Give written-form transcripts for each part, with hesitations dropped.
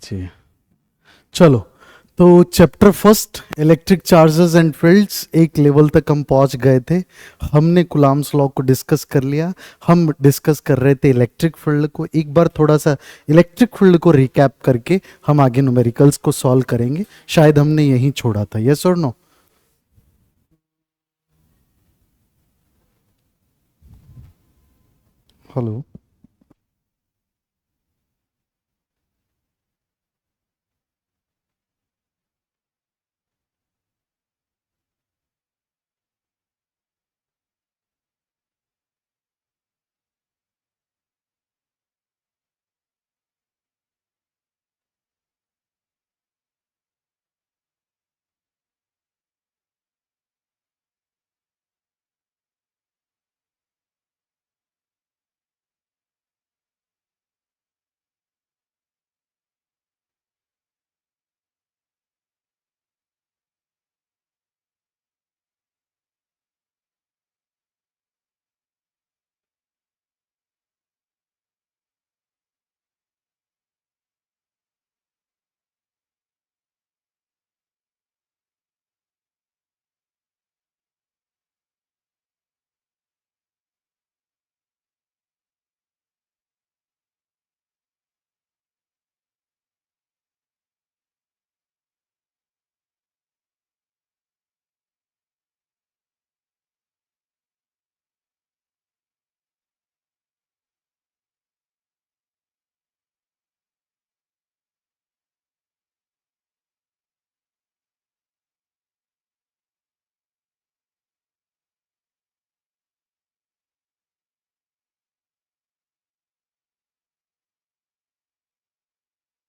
जी चलो। तो chapter first electric charges and fields एक लेवल तक हम पहुंच गए थे। हमने कुलाम्स लॉ को डिस्कस कर लिया। हम डिस्कस कर रहे थे इलेक्ट्रिक फील्ड को। एक बार थोड़ा सा इलेक्ट्रिक फील्ड को रिकैप करके हम आगे न्यूमेरिकल्स को सॉल्व करेंगे। शायद हमने यहीं छोड़ा था। यस और नो? हेलो।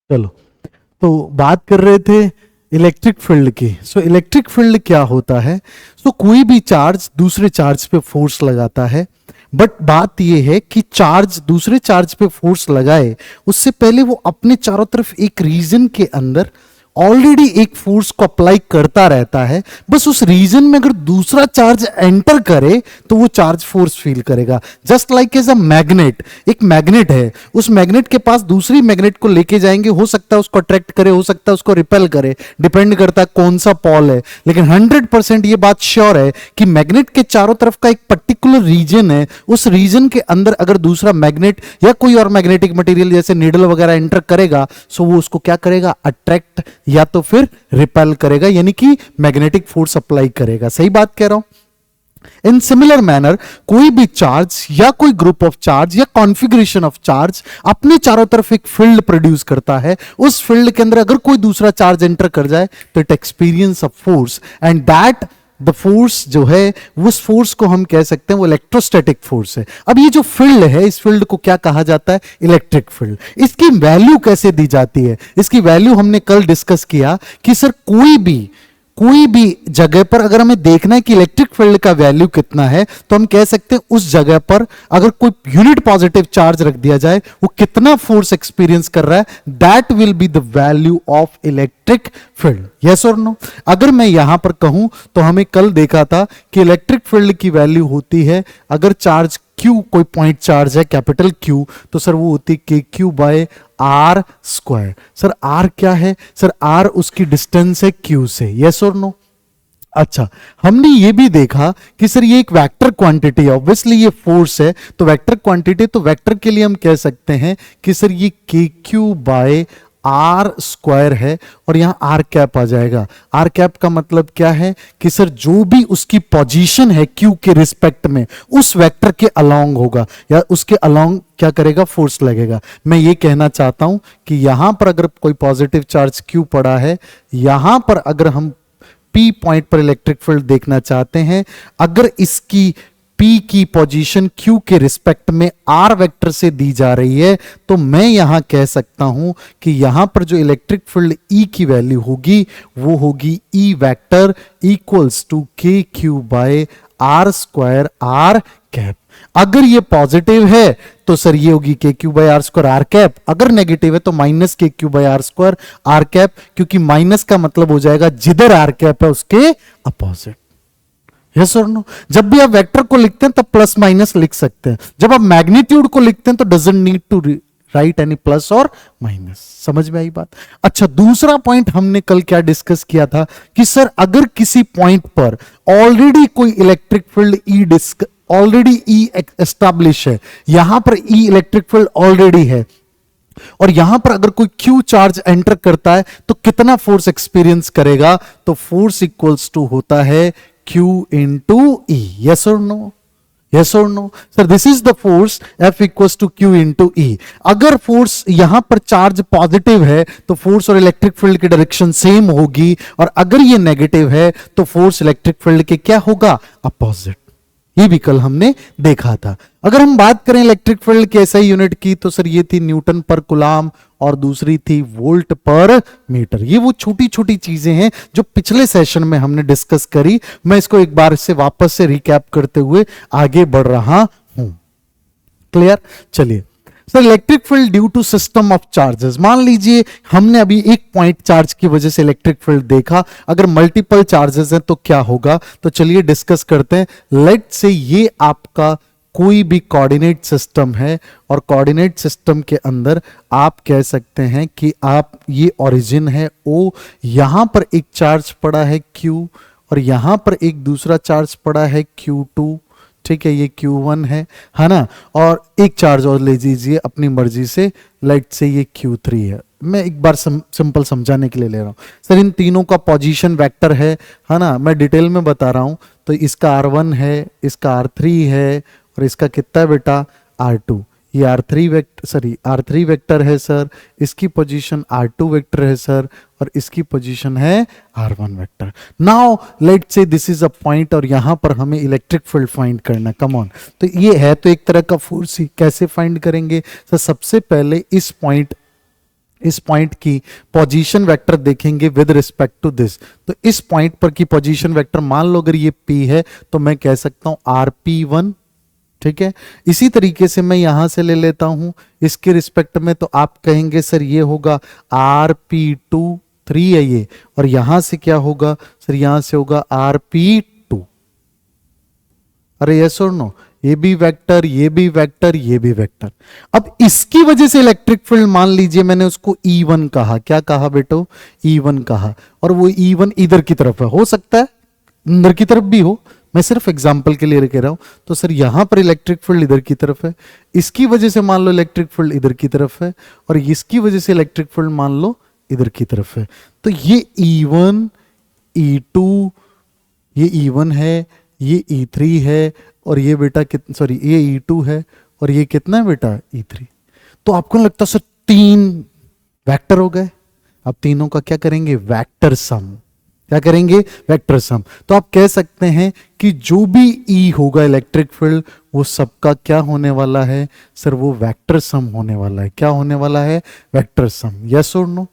चलो, तो बात कर रहे थे इलेक्ट्रिक फील्ड की। सो इलेक्ट्रिक फील्ड क्या होता है? कोई भी चार्ज दूसरे चार्ज पे फोर्स लगाता है। बट बात यह है कि चार्ज दूसरे चार्ज पे फोर्स लगाए उससे पहले वो अपने चारों तरफ एक रीजन के अंदर ऑलरेडी एक फोर्स को अप्लाई करता रहता है। बस उस रीजन में अगर दूसरा चार्ज एंटर करे तो वो चार्ज फोर्स फील करेगा। Just like as a magnet. एक मैग्नेट है, उस मैग्नेट के पास दूसरी मैग्नेट को लेके जाएंगे, हो सकता है उसको अट्रैक्ट करे, हो सकता है उसको रिपेल करे, डिपेंड करता है कौन सा पॉल है। लेकिन 100% ये बात श्योर है कि मैग्नेट के चारों तरफ का एक पर्टिकुलर रीजन है, उस रीजन के अंदर अगर दूसरा मैग्नेट या कोई और मैग्नेटिक मटेरियल जैसे नीडल वगैरह एंटर करेगा, सो वो उसको क्या करेगा? अट्रैक्ट या तो फिर रिपेल करेगा, यानी कि मैग्नेटिक फोर्स अप्लाई करेगा। सही बात कह रहा हूं? इन सिमिलर मैनर कोई भी चार्ज या कोई ग्रुप ऑफ चार्ज या कॉन्फ़िगरेशन ऑफ चार्ज अपने चारों तरफ एक फील्ड प्रोड्यूस करता है। उस फील्ड के अंदर अगर कोई दूसरा चार्ज एंटर कर जाए तो it experience a force, and that the force जो है उस फोर्स को हम कह सकते हैं वो इलेक्ट्रोस्टैटिक फोर्स है। अब ये जो फील्ड है, इस फील्ड को क्या कहा जाता है? Electric field. इसकी वैल्यू कैसे दी जाती है? इसकी वैल्यू हमने कल डिस्कस किया कि सर कोई भी जगह पर अगर हमें देखना है कि इलेक्ट्रिक फील्ड का वैल्यू कितना है, तो हम कह सकते हैं उस जगह पर अगर कोई यूनिट पॉजिटिव चार्ज रख दिया जाए, वो कितना फोर्स एक्सपीरियंस कर रहा है, that will be the value of electric field. Yes और नो? अगर मैं यहां पर कहूं तो हमें कल देखा था कि इलेक्ट्रिक फील्ड की वैल्यू होती है, अगर चार्ज Q कोई पॉइंट चार्ज है कैपिटल Q, तो सर वो होती है KQ by R square. Sir R क्या है? सर R उसकी डिस्टेंस है Q से। यस और नो? अच्छा, हमने ये भी देखा कि सर ये एक वेक्टर क्वांटिटी है, ऑब्वियसली ये फोर्स है तो वेक्टर क्वांटिटी, तो वेक्टर के लिए हम कह सकते हैं कि सर ये KQ बाय आर स्क्वायर है और यहां आर कैप आ जाएगा। आर कैप का मतलब क्या है कि सर जो भी उसकी पोजीशन है क्यू के रिस्पेक्ट में उस वेक्टर के अलोंग होगा या उसके अलोंग क्या करेगा? फोर्स लगेगा। मैं ये कहना चाहता हूं कि यहां पर अगर कोई पॉजिटिव चार्ज क्यू पड़ा है, यहां पर अगर हम पी पॉइंट पर इलेक्ट्रिक फील्ड देखना चाहते हैं, अगर इसकी P की पोजीशन Q के रिस्पेक्ट में R वेक्टर से दी जा रही है, तो मैं यहां कह सकता हूं कि यहां पर जो इलेक्ट्रिक फील्ड E की वैल्यू होगी वो होगी E vector equals to KQ by R square R cap. अगर ये पॉजिटिव है तो सर ये होगी KQ by R square R cap, अगर नेगेटिव है तो minus KQ by R square R cap, क्योंकि माइनस का मतलब हो जाएगा जिधर R कैप है उसके अपोजिट। यस और नो? जब भी आप वेक्टर को लिखते हैं तब प्लस माइनस लिख सकते हैं, जब आप मैग्नीट्यूड को लिखते हैं तो डजंट नीड टू राइट, यानी प्लस और माइनस। समझ में आई बात? अच्छा, दूसरा पॉइंट हमने कल क्या डिस्कस किया था कि सर अगर किसी पॉइंट पर ऑलरेडी कोई electric field already E establish है, यहां पर ई इलेक्ट्रिक फील्ड ऑलरेडी है, और यहां पर अगर कोई क्यू चार्ज एंटर करता है तो कितना फोर्स एक्सपीरियंस करेगा? तो फोर्स इक्वल्स टू होता है क्यू इंटू ई। यस और नो? यस और no? Sir this is the force F equals to q into e. अगर फोर्स यहां पर चार्ज पॉजिटिव है तो फोर्स और इलेक्ट्रिक फील्ड की डायरेक्शन सेम होगी, और अगर ये नेगेटिव है तो फोर्स इलेक्ट्रिक फील्ड के क्या होगा? अपोजिट। ये भी कल हमने देखा था। अगर हम बात करें इलेक्ट्रिक फील्ड के एसआई यूनिट की तो सर ये थी न्यूटन पर कुलाम और दूसरी थी वोल्ट पर मीटर। ये वो छोटी छोटी चीजें हैं जो पिछले सेशन में हमने डिस्कस करी। मैं इसको एक बार से वापस से रिकैप करते हुए आगे बढ़ रहा हूं। क्लियर? चलिए sir, electric field due to system of charges. मान लीजिए हमने अभी एक पॉइंट चार्ज की वजह से इलेक्ट्रिक फील्ड देखा, अगर मल्टीपल चार्जेस हैं तो क्या होगा? तो चलिए डिस्कस करते हैं। लेट से ये आपका कोई भी कोऑर्डिनेट सिस्टम है, और कोऑर्डिनेट सिस्टम के अंदर आप कह सकते हैं कि आप ये ओरिजिन है O, यहां पर एक चार्ज पड़ा है Q, और यहां पर एक दूसरा चार्ज पड़ा है Q2। ठीक है, ये Q1 है ना, और एक चार्ज और ले लीजिए अपनी मर्जी से, लाइट से ये Q3 है। मैं एक बार सिंपल समझाने के लिए ले रहा हूं। सर इन तीनों का पोजीशन वेक्टर है ना, मैं डिटेल में बता रहा हूं। तो इसका R1 है, इसका R3 है, और इसका कितना है बेटा? R2। ये R3 वेक्टर है सर, इसकी पोजीशन R2 वेक्टर है सर, और इसकी पोजीशन है R1 वेक्टर। नाउ लेट से दिस इज अ पॉइंट, और यहां पर हमें इलेक्ट्रिक फील्ड फाइंड करना। कम ऑन, तो ये है तो एक तरह का फोर्स ही। कैसे फाइंड करेंगे? तो सबसे पहले इस पॉइंट की पोजीशन वेक्टर देखेंगे विद रिस्पेक्ट टू दिस। तो इस पॉइंट पर की पोजीशन वेक्टर मान लो अगर ये P है तो मैं कह सकता हूं RP1। ठीक है, इसी तरीके से मैं यहां से ले लेता हूं इसके रिस्पेक्ट में, तो आप कहेंगे सर ये होगा RP2, 3 है ये, और यहां से क्या होगा सर? यहां से होगा RP2। अरे यस और नो? ये भी वेक्टर, ये भी वेक्टर, ये भी वेक्टर। अब इसकी वजह से इलेक्ट्रिक फील्ड मान लीजिए मैंने उसको E1 कहा। क्या कहा बेटो? E1 कहा, और वो E1 इधर की तरफ है, हो सकता है अंदर की तरफ भी हो, मैं सिर्फ एग्जांपल के लिए कह रहा हूं। तो सर यहां पर इलेक्ट्रिक फील्ड इधर की तरफ है, इसकी वजह से मान लो इलेक्ट्रिक फील्ड इधर की तरफ है, और इसकी वजह से इलेक्ट्रिक फील्ड मान लो इधर की तरफ है। तो ये E1, E2, ये E1 है, ये E3 है, और ये बेटा ये E2 है, और ये कितना है बेटा? E3। तो आपको लगता सर 3 वेक्टर हो गए। अब तीनों का क्या करेंगे? Vector sum. क्या करेंगे? Vector sum. तो आप कह सकते हैं कि जो भी E होगा इलेक्ट्रिक फील्ड, वो सबका क्या होने वाला है सर? वो वेक्टर सम होने वाला है। क्या होने वाला है? Vector sum. यस और नो?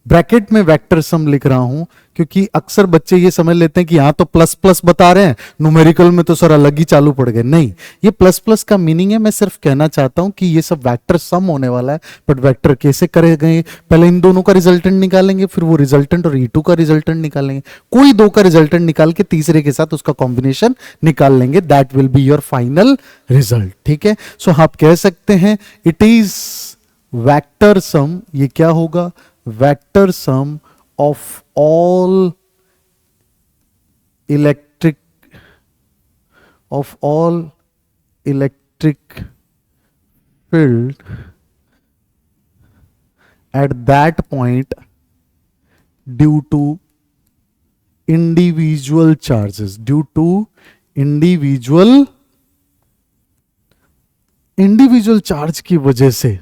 ब्रैकेट में वेक्टर सम लिख रहा हूं क्योंकि अक्सर बच्चे ये समझ लेते हैं कि यहां तो प्लस प्लस बता रहे हैं, न्यूमेरिकल में तो सर अलग ही चालू पड़ गए। नहीं, ये प्लस प्लस का मीनिंग है। मैं सिर्फ कहना चाहता हूं कि ये सब वेक्टर सम होने वाला है। बट वेक्टर कैसे करेंगे? पहले इन दोनों का रिजल्टेंट निकालेंगे, फिर वो रिजल्टेंट और E2 का रिजल्टेंट निकालेंगे। कोई दो का रिजल्टेंट निकाल के तीसरे के साथ उसका कॉम्बिनेशन निकाल लेंगे। That will be your final result. ठीक है, सो आप कह सकते हैं इट इज वेक्टर सम। ये क्या होगा? Vector sum of all electric field at that point due to individual charges, due to individual charge की वजह से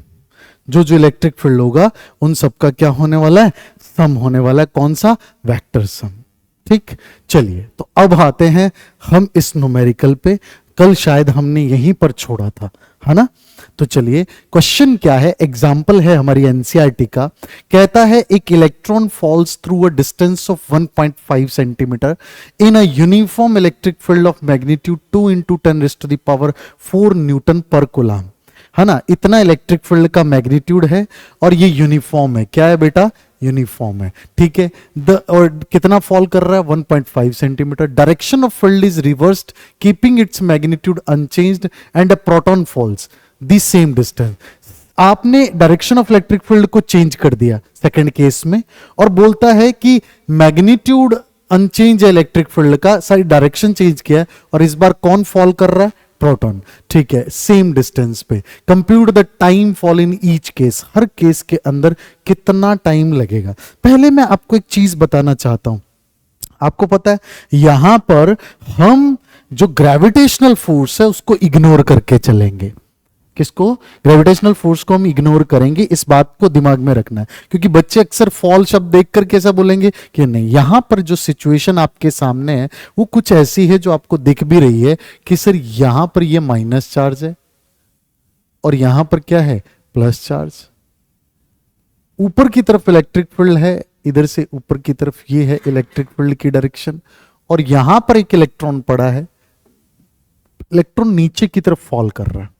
जो इलेक्ट्रिक फील्ड होगा उन सबका क्या होने वाला है? सम होने वाला है। कौन सा? Vector sum. ठीक, चलिए तो अब आते हैं हम इस न्यूमेरिकल पे। कल शायद हमने यहीं पर छोड़ा था, है ना? तो चलिए क्वेश्चन क्या है? एग्जाम्पल है हमारी एनसीईआरटी का। कहता है एक electron falls through a distance of 1.5 centimetre in a uniform electric field of magnitude 2 × 10⁴ newton per coulomb, है ना? इतना इलेक्ट्रिक फील्ड का मैग्नीट्यूड है और ये यूनिफॉर्म है। क्या है बेटा? यूनिफॉर्म है। ठीक है, और कितना फॉल कर रहा है? 1.5 centimetre. Direction of field is reversed keeping its magnitude unchanged and a proton falls. The same distance. आपने डायरेक्शन ऑफ इलेक्ट्रिक फील्ड को चेंज कर दिया सेकंड केस में, और बोलता है कि मैग्नीट्यूड अनचेंज है इलेक्ट्रिक फील्ड का, सारी डायरेक्शन चेंज किया है, और इस बार कौन फॉल कर रहा है? प्रोटॉन। ठीक है, सेम डिस्टेंस पे। Compute the time fall in each case, her case के अंदर कितना टाइम लगेगा। पहले मैं आपको एक चीज बताना चाहता हूं। आपको पता है यहां पर हम जो ग्रेविटेशनल फोर्स है उसको इग्नोर करके चलेंगे। किसको? ग्रेविटेशनल फोर्स को हम इग्नोर करेंगे, इस बात को दिमाग में रखना है, क्योंकि बच्चे अक्सर फॉल शब्द देख कर कैसा बोलेंगे कि नहीं, यहां पर जो सिचुएशन आपके सामने है वो कुछ ऐसी है जो आपको दिख भी रही है कि सर यहां पर ये माइनस चार्ज है और यहां पर क्या है? Plus charge. ऊपर की तरफ इलेक्ट्रिक फील्ड है, इधर से ऊपर की तरफ ये है इलेक्ट्रिक फील्ड की डायरेक्शन, और यहां पर एक इलेक्ट्रॉन पड़ा है, इलेक्ट्रॉन नीचे की तरफ फॉल कर रहा है।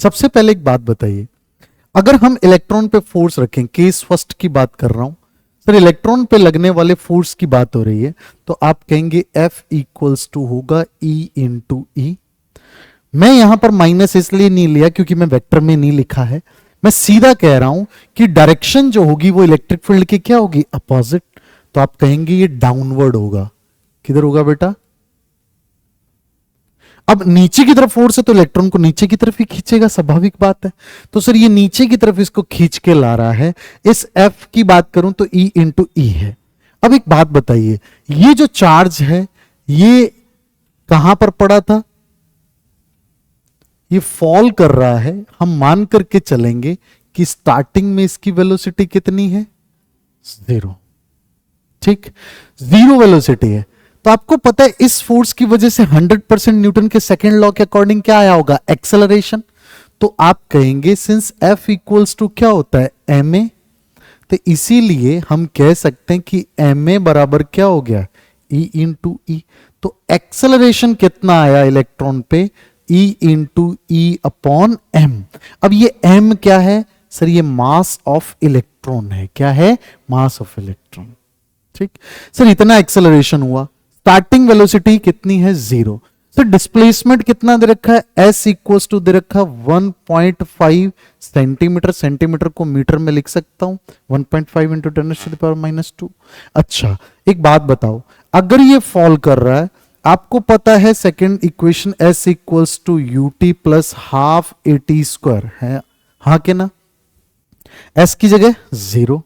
सबसे पहले एक बात बताइए, अगर हम इलेक्ट्रॉन पे फोर्स रखें, केस फर्स्ट की बात कर रहा हूं सर, इलेक्ट्रॉन पे लगने वाले फोर्स की बात हो रही है, तो आप कहेंगे F इक्वल्स टू होगा E इंटू ई। मैं यहां पर माइनस इसलिए नहीं लिया क्योंकि मैं वेक्टर में नहीं लिखा है, मैं सीधा कह रहा हूं कि डायरेक्शन जो होगी वो इलेक्ट्रिक फील्ड की क्या होगी? अपोजिट। तो आप कहेंगे ये डाउनवर्ड होगा। किधर होगा बेटा? अब नीचे की तरफ फोर्स है तो इलेक्ट्रॉन को नीचे की तरफ ही खींचेगा, स्वाभाविक बात है। तो सर ये नीचे की तरफ इसको खींच के ला रहा है। इस F की बात करूं तो E इंटू ई है। अब एक बात बताइए, ये जो चार्ज है ये कहां पर पड़ा था? ये फॉल कर रहा है। हम मान करके चलेंगे कि स्टार्टिंग में इसकी वेलोसिटी कितनी है? 0। ठीक, 0 वेलोसिटी है। तो आपको पता है इस फोर्स की वजह से 100% न्यूटन के सेकेंड लॉ के अकॉर्डिंग क्या आया होगा? एक्सेलरेशन। तो आप कहेंगे सिंस F इक्वल्स टू क्या होता है? ma, तो इसीलिए हम कह सकते हैं कि ma बराबर क्या हो गया? E इंटू ई। तो एक्सेलरेशन कितना आया इलेक्ट्रॉन पे? E इंटू ई अपॉन m। अब ये m क्या है सर? ये मास ऑफ इलेक्ट्रॉन है। क्या है? Mass of electron. ठीक सर, इतना एक्सेलरेशन हुआ। स्टार्टिंग वेलोसिटी कितनी है? 0। सर डिस्प्लेसमेंट कितना दे रखा है? S इक्वल्स टू दे रखा 1.5 सेंटीमीटर। सेंटीमीटर को मीटर में लिख सकता हूं, 1.5 इंटू 10⁻²। अच्छा एक बात बताओ, अगर ये फॉल कर रहा है, आपको पता है second equation S equals to ut plus half at² है, हाँ के ना? S की जगह 0,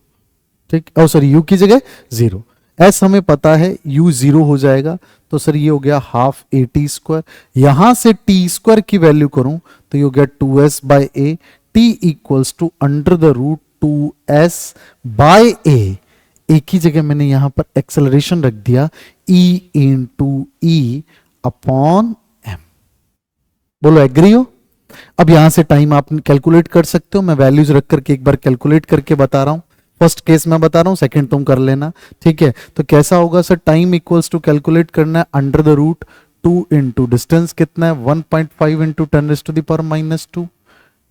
ठीक, और सॉरी u की जगह 0। S हमें पता है u 0 हो जाएगा, तो सर ये हो गया हाफ at²। यहां से t² की वैल्यू करूं तो ये हो गया 2s by a। t equals to under the root 2s by a। एक ही जगह मैंने यहां पर एक्सेलरेशन रख दिया e इंटू ई अपॉन m। बोलो एग्री हो? अब यहां से टाइम आप कैलकुलेट कर सकते हो, मैं वैल्यूज रख करके एक बार कैलकुलेट करके बता रहा हूं। फर्स्ट केस मैं बता रहा हूं, सेकंड तुम कर लेना, ठीक है? तो कैसा होगा sir? Time equals to calculate करना है under the root 2 into distance कितना है? 1.5 इंटू 10⁻²।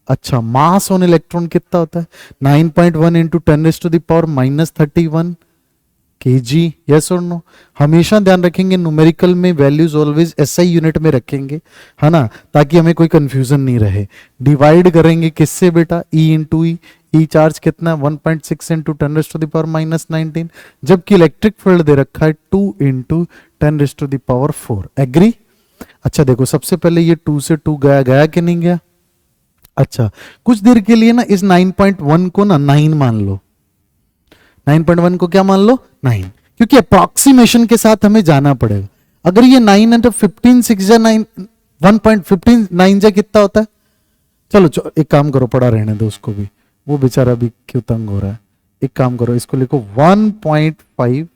अच्छा, मास ऑन इलेक्ट्रॉन कितना होता है? 9.1 इंटू 10⁻31 kg। यस और नो? हमेशा ध्यान रखेंगे न्यूमेरिकल में वैल्यूज ऑलवेज SI यूनिट में रखेंगे, है ना, ताकि हमें कोई कंफ्यूजन नहीं रहे। डिवाइड करेंगे किससे बेटा? E इंटू ई। ई चार्ज कितना? 1.6 इंटू 10⁻⁻19, जबकि इलेक्ट्रिक फील्ड दे रखा है 2 इंटू 10⁻⁴। एग्री? अच्छा देखो, सबसे पहले ये 2 से 2 गया कि नहीं गया? अच्छा, कुछ देर के लिए ना इस 9.1 को ना 9 मान लो। 9.1 को क्या मान लो? 9, क्योंकि अप्रोक्सीमेशन के साथ हमें जाना पड़ेगा। अगर ये 9 इंटू 15 6 जा 9, 1.15 9 जा कितना होता है? चलो एक काम करो, पड़ा रहने दो उसको भी, वो बेचारा भी क्यों तंग हो रहा है। एक काम करो, इसको लिखो 1.5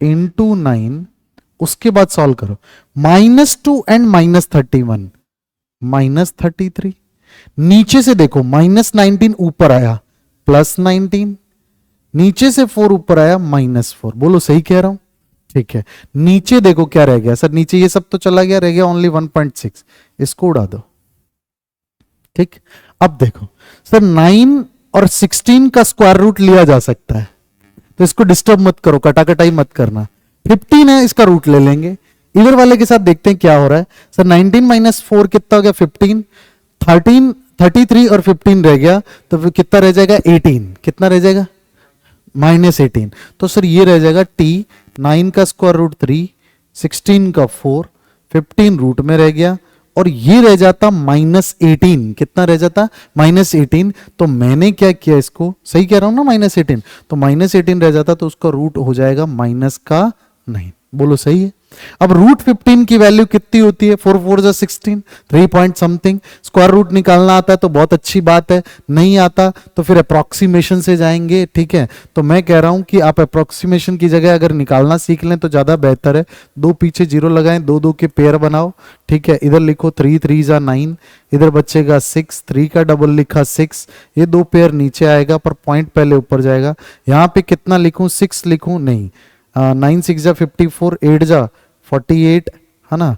इंटू 9, उसके बाद सॉल्व करो। -2 एंड -31 -33। नीचे से देखो -19 ऊपर आया, +19, नीचे से 4 ऊपर आया, -4। बोलो सही कह रहा हूं? ठीक है, नीचे देखो क्या रह गया सर? नीचे ये सब तो चला गया, रह गया ओनली 1.6, इसको उड़ा दो। ठीक, अब देखो सर 9 और 16 का स्क्वायर रूट लिया जा सकता है, तो इसको डिस्टर्ब मत करो, कटाकटाई मत करना। 15 है, इसका रूट ले लेंगे। इधर वाले के साथ देखते हैं क्या हो रहा है। सर 19 - 4 कितना हो गया? 15। 13 33 और 15 रह गया, तो फिर कितना रह जाएगा 18, कितना रह जाएगा -18। तो सर ये रह जाएगा t, 9 का स्क्वायर रूट 3, 16 का 4, 15 रूट में रह गया, और ये रह जाता -18, कितना रह जाता -18। तो मैंने क्या किया, इसको सही कह रहा हूं ना, -18, तो -18 रह जाता, तो उसका रूट हो जाएगा माइनस का 9। बोलो सही है। अब रूट 15 की वैल्यू कितनी होती है, 4 4 16, 3 पॉइंट समथिंग। स्क्वायर रूट निकालना आता है तो बहुत अच्छी बात है, नहीं आता तो फिर अप्रोक्सीमेशन से जाएंगे, ठीक है। तो मैं कह रहा हूं कि आप अप्रोक्सीमेशन की जगह अगर निकालना सीख लें तो ज्यादा बेहतर है। दो पीछे जीरो लगाएं, दो दो के पेयर बनाओ, ठीक है। इधर लिखो 3 3 जा 9, इधर बचेगा 6, 3 का डबल लिखा 6, ये दो पेयर नीचे आएगा पर पॉइंट पहले ऊपर जाएगा। यहां पे कितना लिखूं, 6 लिखूं, नहीं, 9 6 जा 54, 8 जा 48, है ना,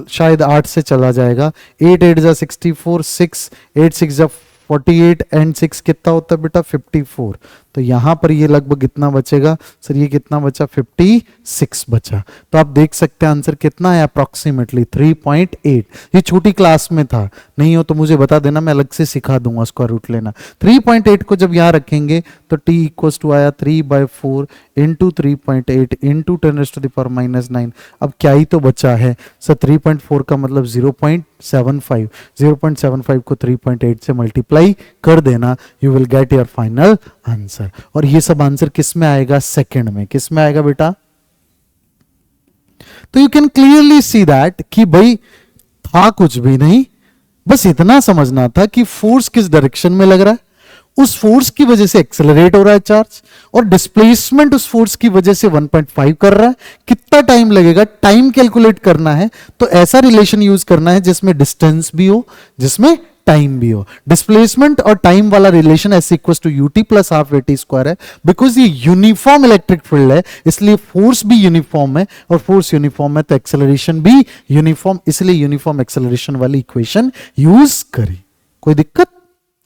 शायद 8 से चला जाएगा, 8 8 जा 64, 6 8 6 जा 48 एंड 6 कितना होता है बेटा 54। तो यहां पर ये लगभग इतना बचेगा सर, ये कितना बचा 56 बचा। तो आप देख सकते हैं आंसर कितना है, अप्रोक्सीमेटली 3.8। ये छोटी क्लास में था, नहीं हो तो मुझे बता देना, मैं अलग से सिखा दूंगा स्क्वायर रूट लेना। 3.8 को जब यहां रखेंगे तो t इक्वल टू आया 3/4 इंटू 3.8 इंटू 10⁻⁻9। अब क्या ही तो बचा है सर, 3.4 का मतलब 0.75, 0.75 को 3.8 से मल्टीप्लाई कर देना, you will get your final answer. और ये सब आंसर किस में आएगा, सेकंड में। किस में आएगा बेटा, तो you can clearly see that कि भाई था कुछ भी नहीं, बस इतना समझना था कि फोर्स किस डायरेक्शन में लग रहा है, उस फोर्स की वजह से एक्सेलरेट हो रहा है चार्ज, और डिस्प्लेसमेंट उस फोर्स की वजह से 1.5 कर रहा है। कितना टाइम लगेगा, टाइम कैलकुलेट करना है तो ऐसा रिलेशन यूज करना है जिसमें डिस्टेंस भी हो, जिसमें टाइम भी हो। डिस्प्लेसमेंट और टाइम वाला relation S equal to UT plus half AT square है, बिकॉज ये यूनिफॉर्म इलेक्ट्रिक फील्ड है, इसलिए फोर्स भी यूनिफॉर्म है, और फोर्स यूनिफॉर्म है तो एक्सेलरेशन भी यूनिफॉर्म, इसलिए यूनिफॉर्म एक्सेलरेशन वाली इक्वेशन यूज करी। कोई दिक्कत,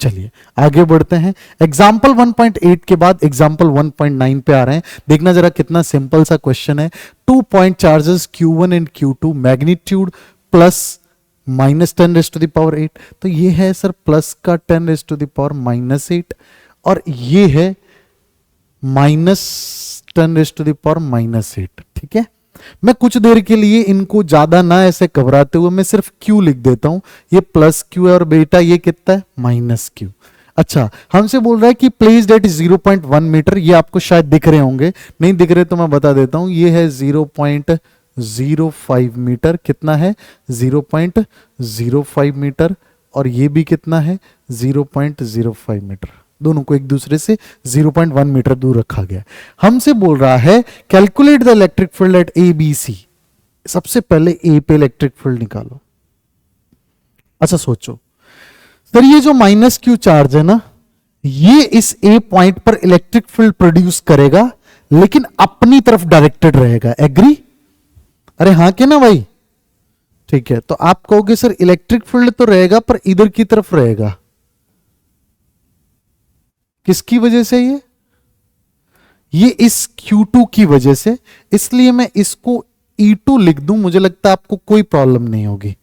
चलिए आगे बढ़ते हैं। एग्जाम्पल 1.8 के बाद एग्जाम्पल 1.9 पे आ रहे हैं। देखना जरा कितना सिंपल सा क्वेश्चन है। 2 point charges Q1 and Q2, magnitude plus -10⁻8। तो ये है सर प्लस का 10⁻⁻8, और ये है -10⁻�8, ठीक है। मैं कुछ देर के लिए इनको ज्यादा ना ऐसे घबराते हुए मैं सिर्फ Q लिख देता हूं, ये प्लस Q है और बेटा ये कितना है -Q। अच्छा, हमसे बोल रहा है कि प्लेस्ड एट 0.1 मीटर, ये आपको शायद दिख रहे होंगे, नहीं दिख रहे तो मैं बता देता हूं, ये है 0.05 मीटर। कितना है 0.05 मीटर, और ये भी कितना है 0.05 मीटर। दोनों को एक दूसरे से 0.1 मीटर दूर रखा गया। हमसे बोल रहा है calculate the electric field at A B C. सबसे पहले ए पे इलेक्ट्रिक फील्ड निकालो। अच्छा सोचो सर, ये जो -Q चार्ज है ना, ये इस ए पॉइंट पर इलेक्ट्रिक फील्ड प्रोड्यूस करेगा, लेकिन अपनी तरफ डायरेक्टेड रहेगा। एग्री? अरे हाँ के ना भाई, ठीक है। तो आप कहोगे सर इलेक्ट्रिक फील्ड तो रहेगा पर इधर की तरफ रहेगा, किसकी वजह से, ये इस Q2 की वजह से, इसलिए मैं इसको E2 लिख दूं, मुझे लगता है आपको कोई प्रॉब्लम नहीं होगी।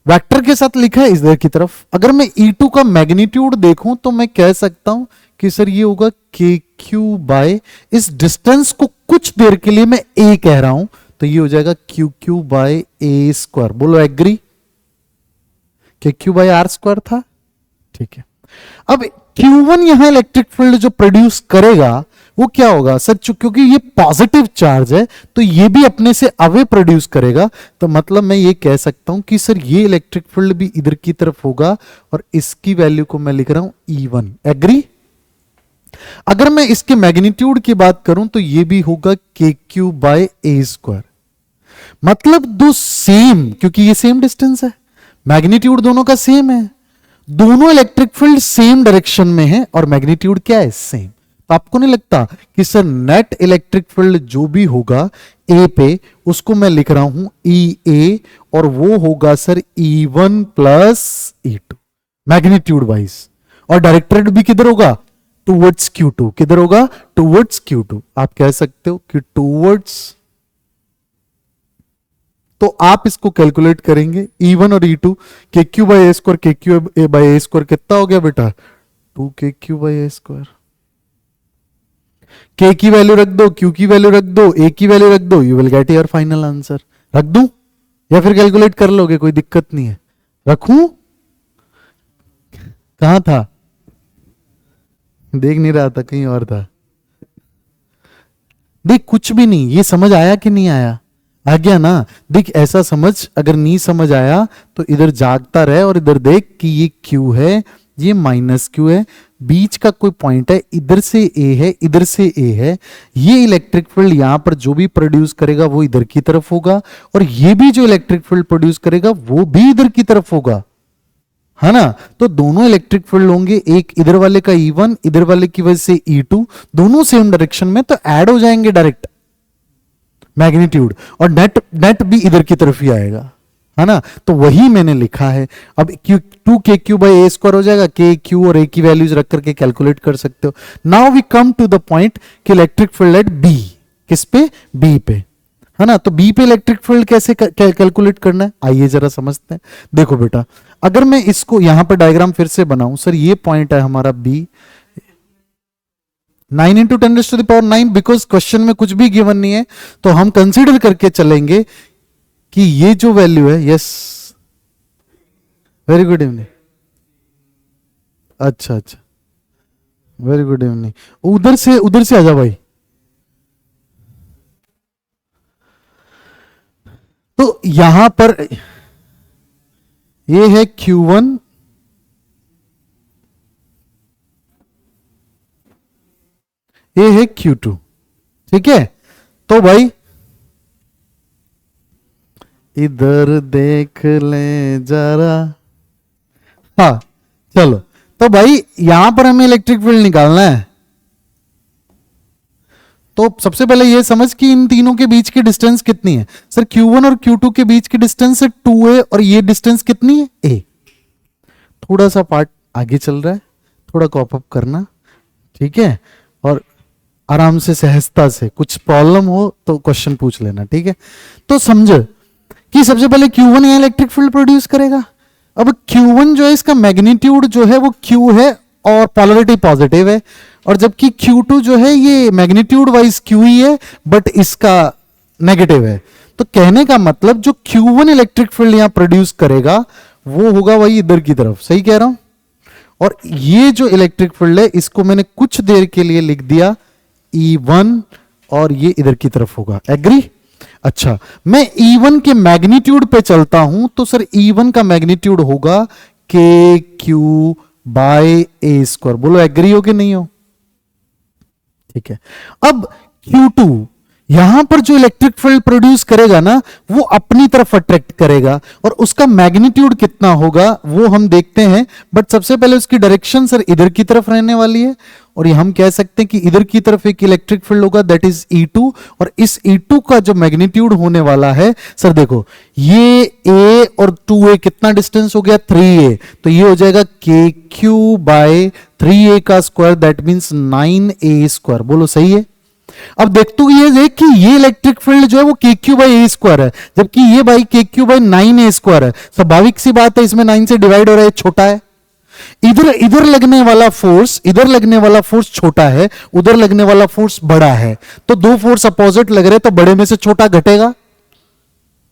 वेक्टर के साथ लिखा है इधर की तरफ। अगर मैं E2 का मैग्नीट्यूड देखूं तो मैं कह सकता हूं कि सर ये होगा KQ बाय, इस डिस्टेंस को कुछ देर के लिए मैं A कह रहा हूं, तो ये हो जाएगा QQ बाय A स्क्वायर। बोलो agree? KQ by R square था, ठीक है। अब Q1 यहां इलेक्ट्रिक फील्ड जो प्रोड्यूस करेगा वो क्या होगा सर, क्योंकि ये पॉजिटिव चार्ज है तो ये भी अपने से अवे प्रोड्यूस करेगा, तो मतलब मैं ये कह सकता हूं कि सर ये इलेक्ट्रिक फील्ड भी इधर की तरफ होगा, और इसकी वैल्यू को मैं लिख रहा हूं E1। एग्री? अगर मैं इसके मैग्नीट्यूड की बात करूं तो ये भी होगा KQ बाय A स्क्वायर। मतलब दो सेम, क्योंकि ये सेम डिस्टेंस है, मैग्नीट्यूड दोनों का सेम है, दोनों इलेक्ट्रिक फील्ड सेम डायरेक्शन में है, और मैग्नीट्यूड क्या है, सेम। तो आपको नहीं लगता कि सर नेट इलेक्ट्रिक फील्ड जो भी होगा ए पे, उसको मैं लिख रहा हूं EA, और वो होगा sir E1 plus E2 magnitude wise, और डायरेक्टेड भी किधर होगा, टूवर्ड्स Q2। किधर होगा, टूवर्ड्स Q2। आप कह सकते हो कि टूवर्ड्स तो आप इसको कैलकुलेट करेंगे E1 और E2, के क्यू बाई ए स्क्वायर, के क्यू बाई ए स्क्वायर कितना हो गया बेटा, 2 क्यू बाई ए स्क्वायर। के की वैल्यू रख दो, क्यू की वैल्यू रख दो, ए की वैल्यू रख दो, you will get your final answer. रख दूं या फिर कैलकुलेट कर लोगे, कोई दिक्कत नहीं है। रखूं, कहां था, देख नहीं रहा था, कहीं और था। देख कुछ भी नहीं, ये समझ आया कि नहीं आया, आ गया ना। देख ऐसा समझ, अगर नहीं समझ आया तो इधर जागता रहे और इधर देख कि ये क्यू है, ये माइनस क्यू है, बीच का कोई पॉइंट है, इधर से ए है, इधर से ए है। ये इलेक्ट्रिक फील्ड यहां पर जो भी प्रोड्यूस करेगा वो इधर की तरफ होगा, और ये भी जो इलेक्ट्रिक फील्ड प्रोड्यूस करेगा वो भी इधर की तरफ होगा, है ना। तो दोनों इलेक्ट्रिक फील्ड होंगे, एक इधर वाले का E1, इधर वाले की वजह से E2, दोनों सेम डायरेक्शन में, तो ऐड हो जाएंगे डायरेक्ट मैग्नीट्यूड, और नेट भी इधर की तरफ ही आएगा, है ना। तो वही मैंने लिखा है। अब टू के क्यू बाई ए स्क्वायर हो जाएगा, के क्यू और ए की वैल्यूज रख करके कैलकुलेट कर सकते हो। Now we come to the point कि इलेक्ट्रिक फील्ड एट बी, किस पे, बी पे, है ना। तो बी पे इलेक्ट्रिक फील्ड कैसे कैलकुलेट करना है, आइए जरा समझते हैं। देखो बेटा, अगर मैं इसको यहां पर डायग्राम फिर से बनाऊं, सर ये पॉइंट है हमारा बी, 9 इंटू 10⁻⁹, बिकॉज क्वेश्चन में कुछ भी गिवन नहीं है, तो हम कंसीडर करके चलेंगे कि ये जो वैल्यू है, यस वेरी गुड इवनिंग, अच्छा अच्छा वेरी गुड इवनिंग, उधर से आजा भाई। तो यहां पर ये है Q1, ये है Q2, ठीक है। तो भाई इधर देख ले जरा, हाँ चलो। तो भाई यहां पर हमें इलेक्ट्रिक फील्ड निकालना है, तो सबसे पहले ये समझ कि इन तीनों के बीच की डिस्टेंस कितनी है। सर Q1 और Q2 के बीच की डिस्टेंस है 2a, और ये डिस्टेंस कितनी है, a। थोड़ा सा पार्ट आगे चल रहा है, थोड़ा कॉप अप करना, ठीक है, और आराम से सहजता से, कुछ प्रॉब्लम हो तो क्वेश्चन पूछ लेना, ठीक है। तो समझ कि सबसे पहले Q1 यहां इलेक्ट्रिक फील्ड प्रोड्यूस करेगा। अब Q1 जो है, इसका मैग्नीट्यूड जो है वो Q है और पोलैरिटी पॉजिटिव है, और जबकि Q2 जो है ये मैग्नीट्यूड वाइज Q ही है बट इसका नेगेटिव है। तो कहने का मतलब जो Q1 इलेक्ट्रिक फील्ड यहां प्रोड्यूस करेगा वो होगा वही इधर की तरफ, सही कह रहा हूं। और ये जो इलेक्ट्रिक फील्ड है इसको मैंने कुछ देर के लिए लिख दिया E1, और ये इधर की तरफ होगा, एग्री। अच्छा, मैं E1 के मैग्नीट्यूड पे चलता हूं, तो सर E1 का मैग्नीट्यूड होगा के क्यू बाय ए स्क्वायर, बोलो एग्री हो कि नहीं हो, ठीक है। अब Q2 यहां पर जो इलेक्ट्रिक फील्ड प्रोड्यूस करेगा ना, वो अपनी तरफ अट्रैक्ट करेगा, और उसका मैग्नीट्यूड कितना होगा वो हम देखते हैं। बट सबसे पहले उसकी डायरेक्शन सर इधर की तरफ रहने वाली है, और ये हम कह सकते हैं कि इधर की तरफ एक इलेक्ट्रिक फील्ड होगा, दैट इज E2, और इस E2 का जो मैग्नीट्यूड होने वाला है, सर देखो ये A और 2A कितना डिस्टेंस हो गया, 3A, तो ये हो जाएगा के क्यू बाय 3A का square, that means 9A square, बोलो सही है। अब देखते हुए ये देख कि ये इलेक्ट्रिक फील्ड जो है वो के क्यू बाई ए स्क्वायर है, जबकि ये भाई के क्यू बाई 9A स्क्वायर है। स्वाभाविक सी बात है, इसमें 9 से डिवाइड हो रहा है, छोटा है। इधर लगने वाला फोर्स, इधर लगने वाला फोर्स छोटा है, उधर लगने वाला फोर्स बड़ा है, तो दो फोर्स अपोजिट लग रहे, तो बड़े में से छोटा घटेगा,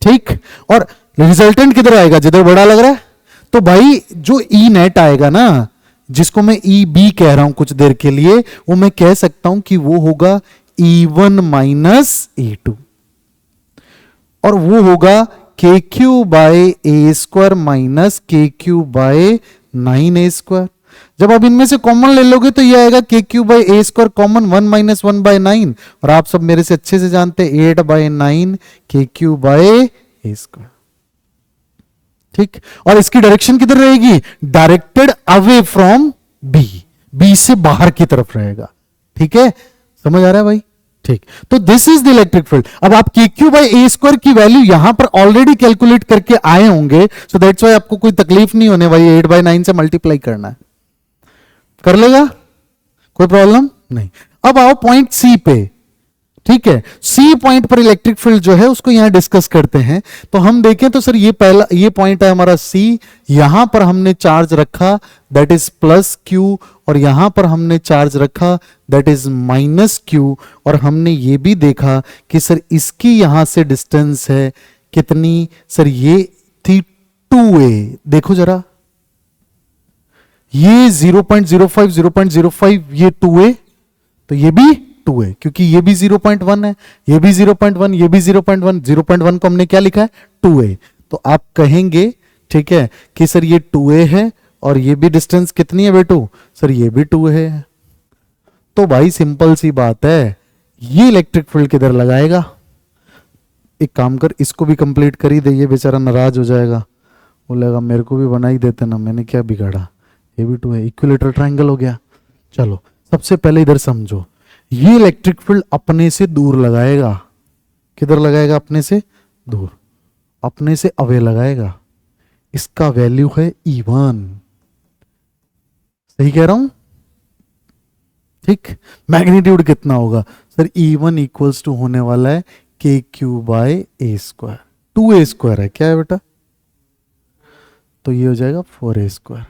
ठीक। और रिजल्टेंट किधर आएगा, जिधर बड़ा लग रहा है। तो भाई जो ई नेट आएगा ना, जिसको मैं ई बी कह रहा हूं कुछ देर के लिए, वो मैं कह सकता हूं कि वो होगा E1 माइनस E2, और वो होगा के क्यू बाय ए स्क्वायर माइनस के क्यू बाय 9A स्क्वायर। जब आप इनमें से कॉमन ले लोगे तो ये आएगा के क्यू बाय ए स्क्वायर कॉमन, 1 माइनस 1 बाय 9, और आप सब मेरे से अच्छे से जानते हैं 8 बाय 9 के क्यू बाय ए स्क्वायर, ठीक। और इसकी डायरेक्शन किधर रहेगी, directed away from B, B से बाहर की तरफ रहेगा, ठीक है, समझ आ रहा है भाई, ठीक। तो this is the electric field. अब आप के क्यू बाई ए स्क्वायर की वैल्यू यहां पर ऑलरेडी कैलकुलेट करके आए होंगे, सो दैट्स वाई आपको कोई तकलीफ नहीं होने वाली, 8 बाई 9 से मल्टीप्लाई करना है, कर लेगा, कोई प्रॉब्लम नहीं। अब आओ पॉइंट सी पे, ठीक है, सी पॉइंट पर इलेक्ट्रिक फील्ड जो है उसको यहां डिस्कस करते हैं। तो हम देखें तो सर ये पहला ये पॉइंट है हमारा सी, यहां पर हमने चार्ज रखा दैट इज प्लस क्यू, और यहां पर हमने चार्ज रखा दैट इज माइनस क्यू, और हमने ये भी देखा कि सर इसकी यहां से डिस्टेंस है कितनी, सर ये थी 2a। देखो जरा, ये 0.05 0.05 ये 2a, तो ये भी 2 है, क्योंकि ये भी 0.1 है, ये भी 0.1, ये भी 0.1, 0.1 को हमने क्या लिखा है 2a। तो आप कहेंगे ठीक है कि सर ये 2a है और ये भी डिस्टेंस कितनी है बेटू, सर ये भी 2 है। तो भाई सिंपल सी बात है, ये इलेक्ट्रिक फील्ड किधर लगाएगा। एक काम कर, इसको भी कंप्लीट कर ही दे, ये बेचारा नाराज हो जाएगा, बोलेगा मेरे को भी बना ही देते ना, मैंने क्या बिगाड़ा, ये भी 2 है, इक्विलेटरल ट्रायंगल हो गया। चलो सबसे पहले इधर समझो, ये इलेक्ट्रिक फील्ड अपने से दूर लगाएगा, किधर लगाएगा, अपने से दूर, अपने से अवे लगाएगा, इसका वैल्यू है E1। सही कह रहा हूं, ठीक। मैग्नीट्यूड कितना होगा सर, E1 इक्वल्स टू होने वाला है KQ by A square, 2A square है क्या है बेटा, तो ये हो जाएगा 4A स्क्वायर।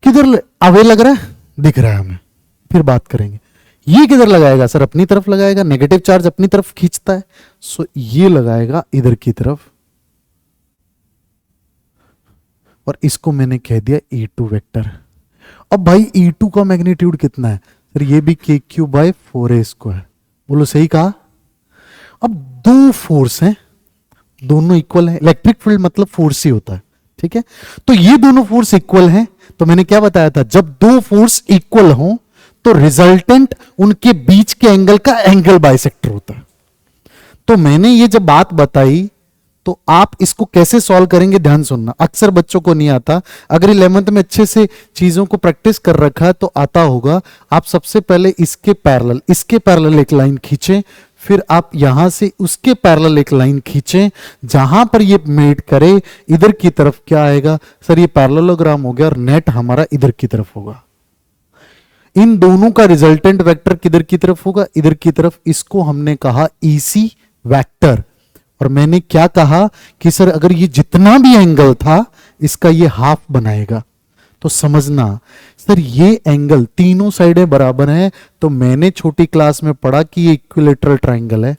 किधर अवे लग रहा है, दिख रहा है हमें, फिर बात करेंगे। ये किधर लगाएगा सर, अपनी तरफ लगाएगा, नेगेटिव चार्ज अपनी तरफ खींचता है, सो ये लगाएगा इधर की तरफ, और इसको मैंने कह दिया E2 वेक्टर। अब भाई E2 का मैग्नीट्यूड कितना है सर, ये भी KQ बाय 4A स्क्वायर, बोलो सही कहा। अब दो फोर्स हैं, दोनों इक्वल हैं, इलेक्ट्रिक फील्ड मतलब फोर्स ही होता है, ठीक है। तो ये दोनों फोर्स इक्वल हैं, तो मैंने क्या बताया था, जब दो फोर्स इक्वल हो तो रिजल्टेंट उनके बीच के एंगल का एंगल बाइसेक्टर होता है। तो मैंने ये जब बात बताई तो आप इसको कैसे सॉल्व करेंगे ध्यान सुनना, अक्सर बच्चों को नहीं आता, अगर 11th में अच्छे से चीजों को प्रैक्टिस कर रखा है तो आता होगा। आप सबसे पहले इसके पैरेलल एक लाइन खींचें, फिर आप यहां से उसके पैरेलल एक लाइन खींचें, जहां पर ये मेट करे इधर की तरफ क्या आएगा सर, ये पैरेललोग्राम हो गया, और नेट हमारा इधर की तरफ होगा। इन दोनों का रिजल्टेंट वेक्टर किधर की तरफ होगा, इधर की तरफ, इसको हमने कहा EC वेक्टर। और मैंने क्या कहा कि सर अगर ये जितना भी एंगल था इसका ये हाफ बनाएगा, तो समझना सर ये एंगल तीनों साइडें बराबर हैं, तो मैंने छोटी क्लास में पढ़ा कि ये इक्विलेटरल ट्रायंगल है।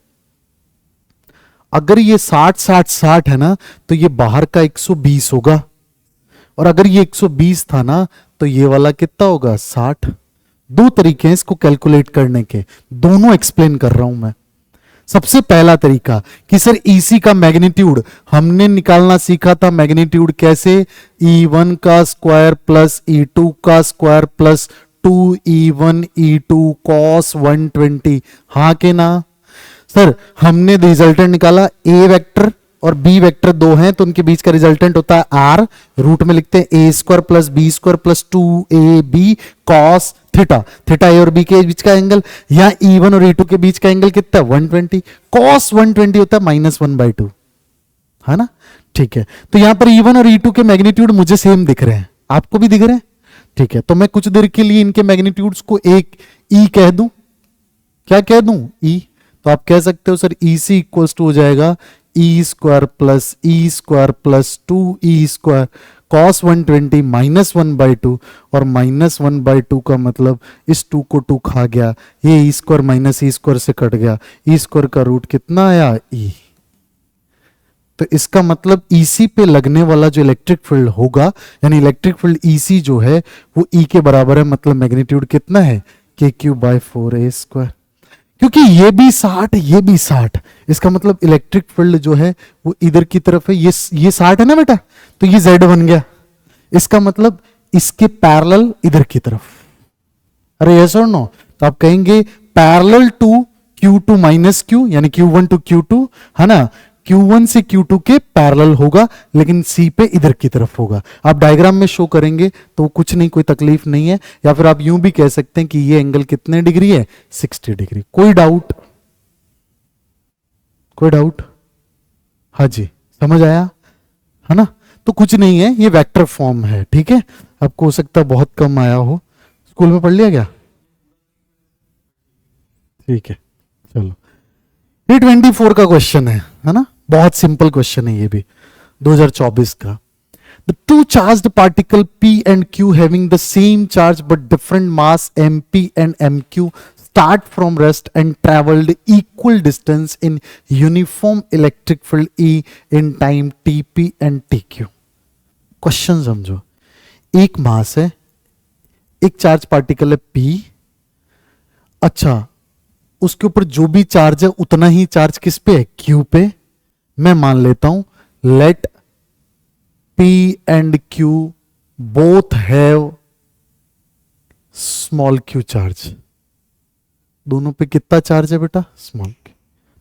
अगर ये 60-60-60 है ना, तो ये बाहर का 120 होगा, और अगर ये 120 था ना तो ये वाला कितना होगा 60। दो तरीके हैं इसको कैलकुलेट करने के, दोनों एक्सप्लेन कर रहा हूं मैं। सबसे पहला तरीका कि सर EC का मैग्नीट्यूड हमने निकालना सीखा था, मैग्नीट्यूड कैसे, E1 का स्क्वायर प्लस E2 का square plus 2E1 E2 cos 120, हाँ के ना सर। हमने रिजल्टेंट निकाला, A वेक्टर और B वेक्टर दो हैं तो उनके बीच का रिजल्टेंट होता है R, रूट में लिखते हैं A square plus B square plus 2AB cos theta, theta A और B के बीच का एंगल, या E1 और E2 के बीच का एंगल कितना 120, cos 120 होता है -1/2, है ना, ठीक है। तो यहां पर E1 और E2 के मैग्नीट्यूड मुझे सेम दिख रहे हैं, आपको भी दिख रहे हैं, ठीक है। तो मैं कुछ देर के लिए इनके मैग्नीट्यूड्स को एक E कह दूं, क्या कह दूं E, तो आप कह सकते हो सर EC इक्वल्स टू हो जाएगा E square plus E square plus 2E square cos 120 -1/2, और -1/2 का मतलब इस 2 को 2 खा गया, ये E square minus E square से कट गया, E स्क्वायर का रूट कितना आया E। तो इसका मतलब EC पे लगने वाला जो इलेक्ट्रिक फील्ड होगा, यानी इलेक्ट्रिक फील्ड EC जो है वो E के बराबर है, मतलब मैग्नीट्यूड कितना है KQ बाय 4A स्क्वायर। क्योंकि ये भी 60 ये भी 60, इसका मतलब इलेक्ट्रिक फील्ड जो है वो इधर की तरफ है, ये 60 है ना बेटा, तो ये Z बन गया, इसका मतलब इसके पैरेलल इधर की तरफ। अरे यस और नो, तो आप कहेंगे parallel to Q2 minus Q, यानी Q1 टू Q2, है ना, Q1 से Q2 के पैरेलल होगा, लेकिन C पे इधर की तरफ होगा। आप डायग्राम में शो करेंगे तो कुछ नहीं, कोई तकलीफ नहीं है। या फिर आप यूं भी कह सकते हैं कि ये एंगल कितने डिग्री है 60 डिग्री। कोई डाउट, कोई डाउट, हाँ जी समझ आया, है ना। तो कुछ नहीं है, ये वेक्टर फॉर्म है, ठीक है। आपको हो सकता है बहुत कम आया हो, स्कूल में पढ़ लिया क्या, ठीक है, चलो ये 24 का क्वेश्चन है ना, बहुत सिंपल क्वेश्चन है ये भी, 2024 का। The two charged particle P and Q having the same charge but different mass MP and MQ start from rest and traveled equal distance in uniform electric field E in time TP and TQ. Question समझो, एक मास है, एक charge particle है P, अच्छा उसके ऊपर जो भी चार्ज है उतना ही चार्ज किस पे है, Q पे। मैं मान लेता हूं let P and Q both have small q charge. दोनों पे कितना चार्ज है बेटा, स्मॉल q,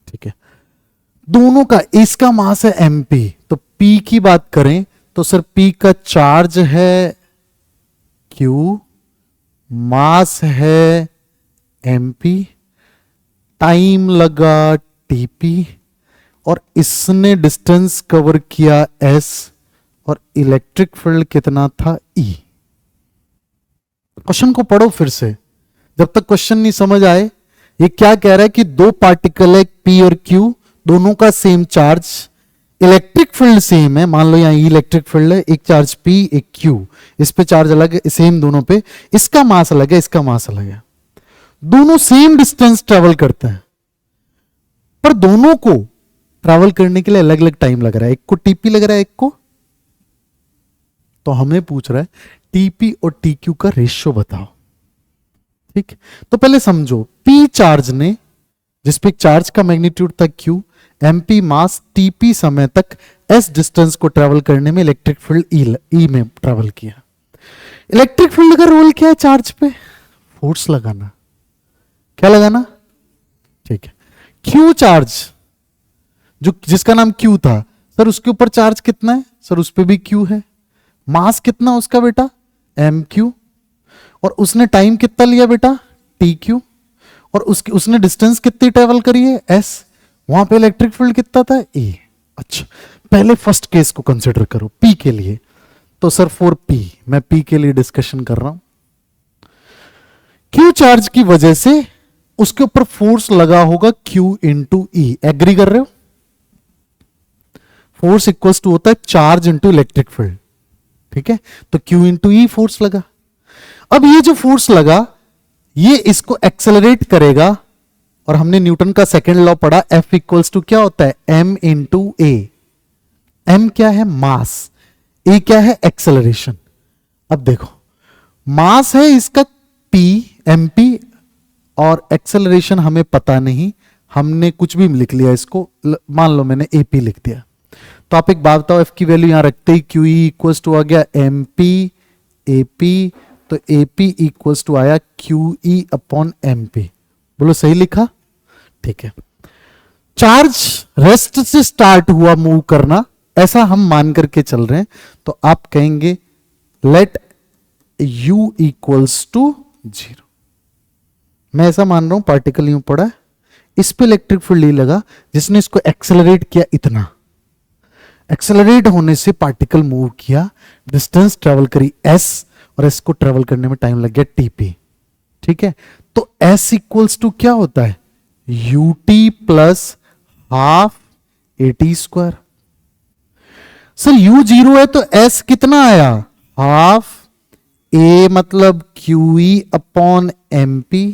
ठीक है। दोनों का, इसका मास है mp, तो p की बात करें तो सर p का चार्ज है q, मास है mp, टाइम लगा tp, और इसने डिस्टेंस कवर किया s, और इलेक्ट्रिक फील्ड कितना था E। क्वेश्चन को पढ़ो फिर से, जब तक क्वेश्चन नहीं समझ आए। ये क्या कह रहा है कि दो पार्टिकल है P और Q, दोनों का same charge, electric field same है, मान लो यहां इलेक्ट्रिक फील्ड है, एक चार्ज P एक Q, इस पे चार्ज अलग है, सेम दोनों पे, इसका मास अलग है, इसका मास अलग है, दोनों सेम डिस्टेंस ट्रेवल करते हैं, पर दोनों को ट्रैवल करने के लिए अलग अलग टाइम लग रहा है, एक को TP लग रहा है, एक को, तो हमें पूछ रहा है टीपी और टीक्यू का रेशियो बताओ। ठीक, तो पहले समझो, पी चार्ज ने, जिसपे चार्ज का मैग्नीट्यूड था क्यू, एमपी मास, टीपी समय तक एस डिस्टेंस को ट्रेवल करने में इलेक्ट्रिक फील्ड ई में ट्रेवल किया। इलेक्ट्रिक फील्ड का रोल क्या है चार्ज पे, फोर्स लगाना, क्या लगाना, ठीक है। क्यू चार्ज जो जिसका नाम क्यू था, सर उसके ऊपर चार्ज कितना है, सर उस पर भी क्यू है, मास कितना उसका बेटा, एम क्यू, और उसने टाइम कितना लिया बेटा, टी क्यू, और उसने डिस्टेंस कितनी ट्रेवल करी है, एस, वहां पे इलेक्ट्रिक फील्ड कितना था, ए। अच्छा, पहले फर्स्ट केस को कंसिडर करो पी के लिए, तो सर फॉर पी, मैं पी के लिए डिस्कशन कर रहा हूं, क्यू चार्ज की वजह से उसके ऊपर फोर्स लगा होगा क्यू इंटू ई, एग्री कर रहे हो, फोर्स इक्वल्स टू होता है चार्ज इंटू इलेक्ट्रिक फील्ड, ठीक है, तो Q इंटू ई फोर्स लगा। अब ये जो फोर्स लगा ये इसको एक्सेलरेट करेगा, और हमने न्यूटन का सेकंड लॉ पढ़ा, F इक्वल्स टू क्या होता है, m इंटू ए। m क्या है, मास, a क्या है, एक्सेलरेशन। अब देखो, मास है इसका p, mp, और एक्सेलरेशन हमें पता नहीं, हमने कुछ भी लिख लिया इसको, मान लो मैंने AP लिख दिया, तो आप एक बात बताओ, F की वैल्यू यहां रखते ही QE इक्वल्स टू आ गया MP AP, तो AP इक्वल्स टू आया QE अपॉन MP। बोलो सही लिखा, ठीक है। चार्ज रेस्ट से स्टार्ट हुआ मूव करना, ऐसा हम मान करके चल रहे हैं, तो आप कहेंगे लेट U इक्वल्स टू 0। मैं ऐसा मान रहा हूं, पार्टिकल यूं पड़ा है, इस पे इलेक्ट्रिक फील्ड ही लगा, जिसने इसको एक्सेलरेट किया, इतना एक्सेलरेट होने से पार्टिकल मूव किया, डिस्टेंस ट्रेवल करी s, और s को ट्रेवल करने में टाइम लग गया tp, ठीक है। तो s इक्वल्स टू क्या होता है, ut plus half at square. Sir u 0 है तो s कितना आया, हाफ, a मतलब QE अपॉन MP,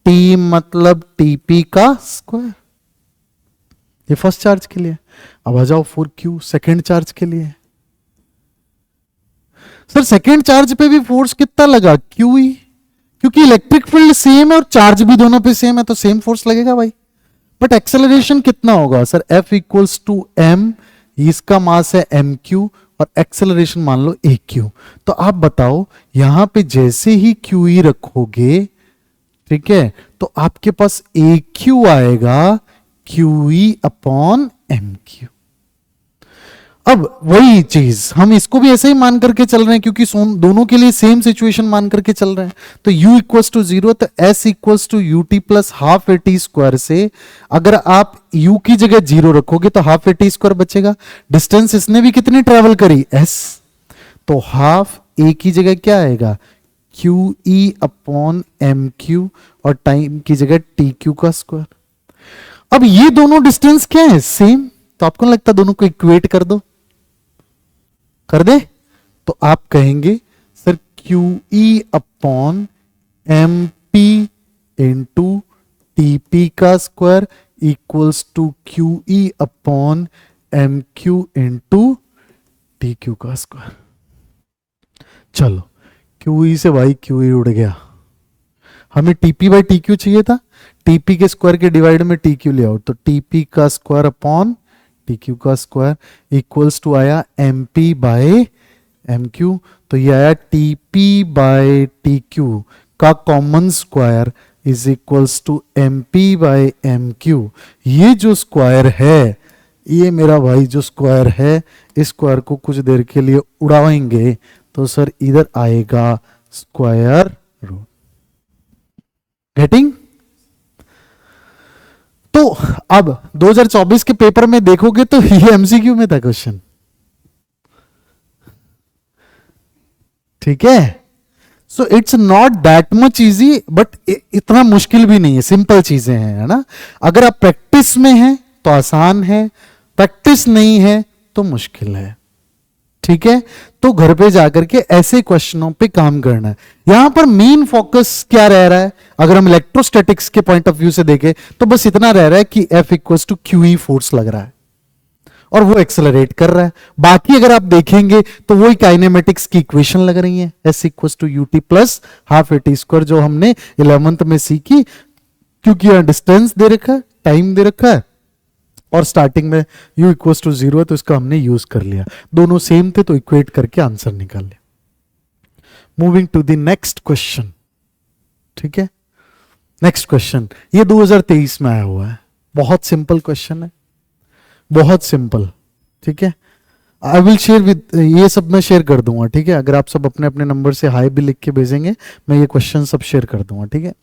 t मतलब TP का स्क्वायर। ये फर्स्ट चार्ज के लिए। अब आ जाओ फॉर क्यू, सेकेंड चार्ज के लिए। सर सेकेंड चार्ज पे भी फोर्स कितना लगा, QE, क्योंकि इलेक्ट्रिक फील्ड सेम है और चार्ज भी दोनों पे सेम है, तो सेम फोर्स लगेगा भाई। बट एक्सेलरेशन कितना होगा, sir F equals to m, इसका मास है mq, और एक्सेलरेशन मान लो aq। तो आप बताओ, यहां पे जैसे ही QE रखोगे, ठीक है, तो आपके पास aq आएगा QE अपॉन MQ। अब वही चीज हम इसको भी ऐसे ही मान करके चल रहे हैं, क्योंकि दोनों के लिए सेम सिचुएशन मान करके चल रहे हैं। तो U इक्वल्स टू 0, तो S equals to UT plus half AT square से अगर आप U की जगह 0 रखोगे तो हाफ AT स्क्वायर बचेगा। डिस्टेंस इसने भी कितनी ट्रेवल करी, S, तो हाफ A की जगह क्या आएगा, क्यू ई अपॉन एम क्यू और टाइम की जगह टी क्यू का स्क्वायर। अब ये दोनों डिस्टेंस क्या है, सेम, तो आपको लगता है दोनों को इक्वेट कर दो, कर दे, तो आप कहेंगे सर क्यू ई upon m p into t p का square equals to Q E upon M q into t Q का स्क्वायर। चलो क्यू ई से भाई क्यू ई उड़ गया, हमें टीपी बाई टी क्यू चाहिए था, टीपी के स्क्वायर के डिवाइड में टी क्यू ले आओ, तो टीपी का स्क्वायर अपॉन टी क्यू का स्क्वायर इक्वल्स टू आया M P by M Q, तो ये आया टीपी बाय टी क्यू का common square is equals to M P by M Q. ये जो स्क्वायर है, ये मेरा भाई जो स्क्वायर है, इस स्क्वायर को कुछ देर के लिए उड़ाएंगे तो सर इधर आएगा स्क्वायर रूट। गेटिंग? तो अब 2024 के पेपर में देखोगे तो ये एमसीक्यू में था क्वेश्चन, ठीक है। So it's not that much easy, but इतना मुश्किल भी नहीं है, सिंपल चीजें हैं, है ना। अगर आप प्रैक्टिस में हैं तो आसान है, प्रैक्टिस नहीं है तो मुश्किल है, ठीक है। तो घर पे जाकर के ऐसे क्वेश्चनों पे काम करना है। यहां पर मेन फोकस क्या रह रहा है, अगर हम इलेक्ट्रोस्टैटिक्स के पॉइंट ऑफ व्यू से देखें तो बस इतना रह रहा है कि F equals to Q E force लग रहा है और वो एक्सेलरेट कर रहा है। बाकी अगर आप देखेंगे तो वही काइनेमेटिक्स की इक्वेशन लग रही है, S equals to U T plus half A T square, जो हमने 11th में सीखी, क्योंकि यहां डिस्टेंस दे रखा है, टाइम दे रखा है और स्टार्टिंग में u इक्वल्स टू 0 है, तो इसका हमने यूज कर लिया, दोनों सेम थे तो इक्वेट करके आंसर निकाल लिया। Moving to the next question, ठीक है। नेक्स्ट क्वेश्चन ये 2023 में आया हुआ है, बहुत सिंपल क्वेश्चन है, बहुत सिंपल, ठीक है। आई विल शेयर विद, ये सब मैं शेयर कर दूंगा, ठीक है। अगर आप सब अपने अपने नंबर से हाई भी लिख के भेजेंगे, मैं ये क्वेश्चन सब शेयर कर दूंगा, ठीक है।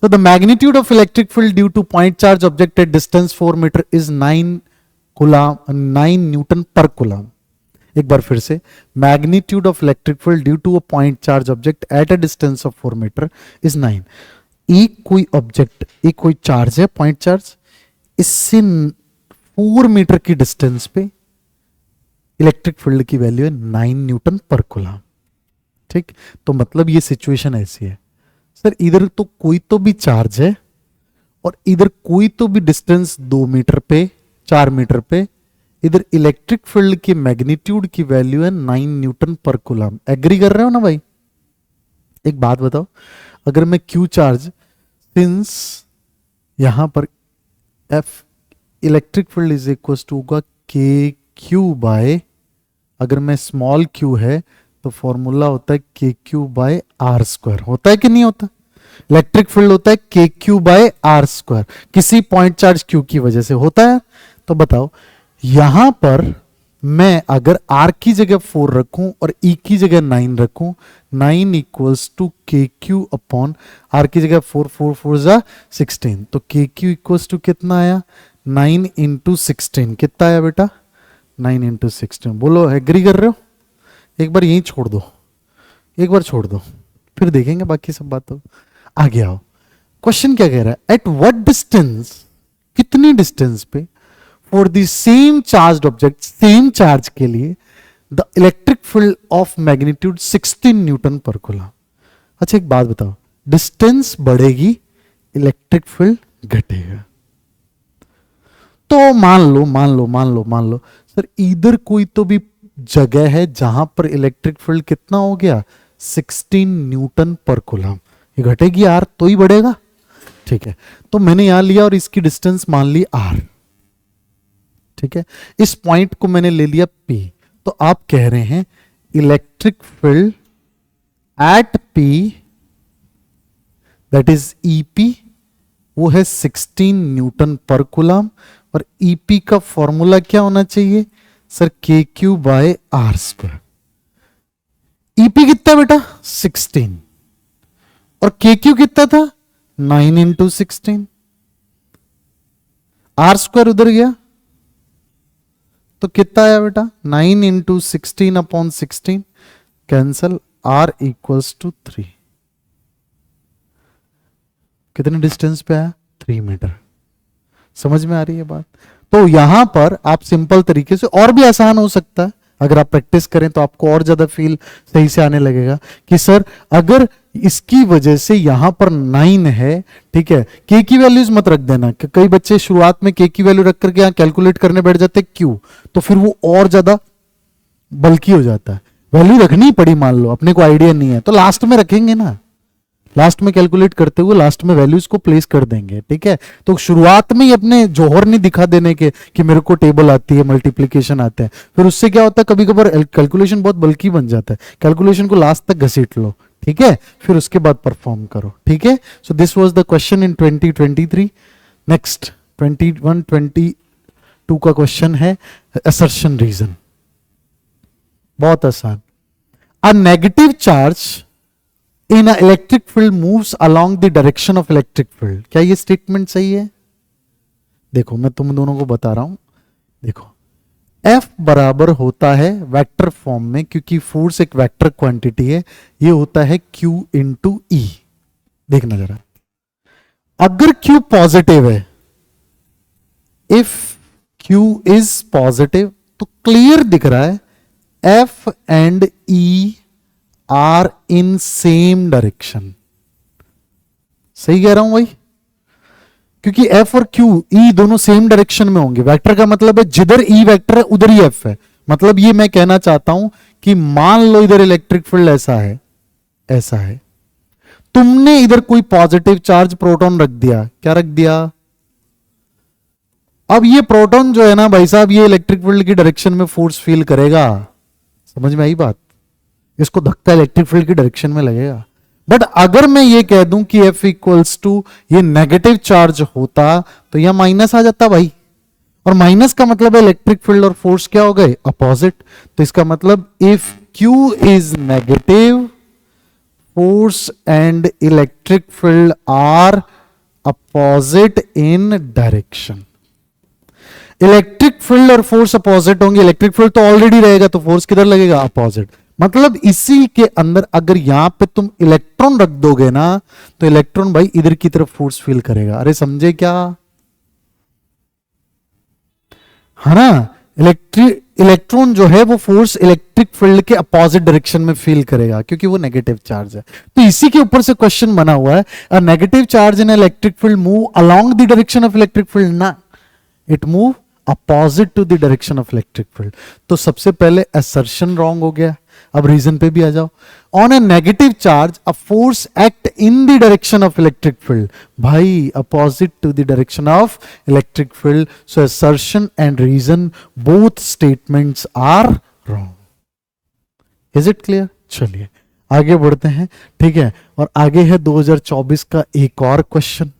So the magnitude of electric field due to point charge object at distance 4 meter is 9 Newton per coulomb. एक बार फिर से, magnitude of electric field due to a point charge object at a distance of 4 meter is 9. एक कोई object, एक कोई charge है, point charge, इससे 4 metre की डिस्टेंस पे इलेक्ट्रिक फील्ड की वैल्यू है 9 न्यूटन पर कूलम, ठीक। तो मतलब ये सिचुएशन ऐसी है सर, इधर तो कोई तो भी चार्ज है और इधर कोई तो भी डिस्टेंस 2 मीटर पे, 4 मीटर पे, इधर इलेक्ट्रिक फील्ड की मैग्नीट्यूड की वैल्यू है 9 न्यूटन पर कूलम। एग्री कर रहे हो ना भाई? एक बात बताओ, अगर मैं क्यू चार्ज, सिंस यहां पर F electric field is equal to होगा के क्यू बाय, अगर मैं स्मॉल क्यू है तो फॉर्मूला होता है के क्यू बाय आर स्क्वायर, होता है कि नहीं होता? इलेक्ट्रिक फील्ड होता है के क्यू बाय आर स्क्वायर, किसी पॉइंट चार्ज क्यू की वजह से होता है। तो बताओ यहां पर मैं अगर आर की जगह 4 रखूं और ई की जगह 9 रखूं, 9 इक्वल्स टू के क्यू अपॉन आर की जगह 4, 4 4 जा 16, तो के क्यू इक्वल्स टू कितना आया? 9 इंटू 16, कितना आया बेटा? 9 इंटू 16। बोलो एग्री कर रहे हो? एक बार यहीं छोड़ दो, एक बार छोड़ दो, फिर देखेंगे बाकी सब बातों। आगे आओ, क्वेश्चन क्या कह रहा है? एट व्हाट डिस्टेंस, कितनी डिस्टेंस पे, for the same charge object, same charge के लिए the electric field of magnitude 16 newton per coulomb. अच्छा एक बात बताओ, डिस्टेंस बढ़ेगी, इलेक्ट्रिक फील्ड घटेगा, तो मान लो सर इधर कोई तो भी जगह है जहां पर इलेक्ट्रिक फील्ड कितना हो गया? 16 न्यूटन पर कूलम। ये घटेगी आर तो ही बढ़ेगा, ठीक है। तो मैंने यहां लिया और इसकी डिस्टेंस मान ली आर, ठीक है। इस पॉइंट को मैंने ले लिया पी, तो आप कह रहे हैं electric field eight P that is EP, वो है 16 न्यूटन पर कूलम, और ईपी का फॉर्मूला क्या होना चाहिए sir? K Q by R square. EP कितना बेटा? 16, और के क्यू कितना था? 9 इंटू 16, आर स्क्वायर उधर गया तो कितना आया बेटा? 9 into 16 upon 16, cancel, R equals to 3। कितने डिस्टेंस पे आया, 3 मीटर। समझ में आ रही है बात? तो यहां पर आप सिंपल तरीके से, और भी आसान हो सकता है, अगर आप प्रैक्टिस करें तो आपको और ज्यादा फील सही से आने लगेगा कि सर अगर इसकी वजह से यहां पर 9 है, ठीक है, के की वैल्यूज मत रख देना, कि कई बच्चे शुरुआत में के की वैल्यू रख करके यहां कैलकुलेट करने बैठ जाते क्यों, तो फिर वो और ज्यादा बल्कि हो जाता है। वैल्यू रखनी पड़ी, मान लो अपने को आइडिया नहीं है तो लास्ट में रखेंगे ना, लास्ट में कैलकुलेट करते हुए लास्ट में वैल्यूज को प्लेस कर देंगे, ठीक है। तो शुरुआत में ही अपने जौहर नहीं दिखा देने के कि मेरे को टेबल आती है, मल्टीप्लीकेशन आते हैं, फिर उससे क्या होता है कभी कभार कैलकुलेशन बहुत बल्कि बन जाता है। कैलकुलेशन को लास्ट तक घसीट लो, ठीक है, फिर उसके बाद परफॉर्म करो, ठीक है। So this was the question in 2023। Next 21-22 का क्वेश्चन है असर्शन रीजन। बहुत आसान। अ negative charge in electric field moves along the direction of electric field. क्या ये स्टेटमेंट सही है? देखो मैं तुम दोनों को बता रहा हूं, देखो F बराबर होता है वेक्टर फॉर्म में, क्योंकि फोर्स एक वेक्टर क्वांटिटी है, ये होता है Q इंटू E। देखना जरा, अगर Q पॉजिटिव है, इफ Q इज पॉजिटिव, तो क्लियर दिख रहा है F and E are in same direction. सही कह रहा हूं भाई? क्योंकि F और Q E दोनों सेम डायरेक्शन में होंगे। वेक्टर का मतलब है जिधर E वेक्टर है उधर ही F है। मतलब ये मैं कहना चाहता हूं कि मान लो इधर इलेक्ट्रिक फील्ड ऐसा है, ऐसा है, तुमने इधर कोई पॉजिटिव चार्ज प्रोटॉन रख दिया। क्या रख दिया? अब ये प्रोटॉन जो है ना भाई साहब, ये इलेक्ट्रिक फील्ड की डायरेक्शन में फोर्स फील करेगा। समझ में आई बात? इसको धक्का इलेक्ट्रिक फील्ड की डायरेक्शन में लगेगा। बट अगर मैं ये कह दूं कि F इक्वल्स टू ये नेगेटिव चार्ज होता, तो यह माइनस आ जाता भाई, और माइनस का मतलब है इलेक्ट्रिक फील्ड और फोर्स क्या हो गए, अपोजिट। तो इसका मतलब if Q is negative, force and electric field are opposite in direction. Electric field और फोर्स अपोजिट होंगे, इलेक्ट्रिक फील्ड तो ऑलरेडी रहेगा, तो फोर्स किधर लगेगा, अपोजिट। मतलब इसी के अंदर अगर यहां पे तुम इलेक्ट्रॉन रख दोगे ना, तो इलेक्ट्रॉन भाई इधर की तरफ फोर्स फील करेगा। अरे समझे क्या? है ना? इलेक्ट्रॉन जो है वो फोर्स इलेक्ट्रिक फील्ड के अपोजिट डायरेक्शन में फील करेगा, क्योंकि वो नेगेटिव चार्ज है। तो इसी के ऊपर से क्वेश्चन बना हुआ है, a negative charge in electric field move along the direction of electric field, ना it move opposite to the direction of electric field. तो सबसे पहले असर्शन रॉन्ग हो गया। अब रीजन पे भी आ जाओ। On a negative charge a force act in the direction of electric field, भाई opposite to the direction of electric field. So assertion and reason both statements are wrong. Is it clear? चलिए आगे बढ़ते हैं, ठीक है। और आगे है 2024 का एक और क्वेश्चन।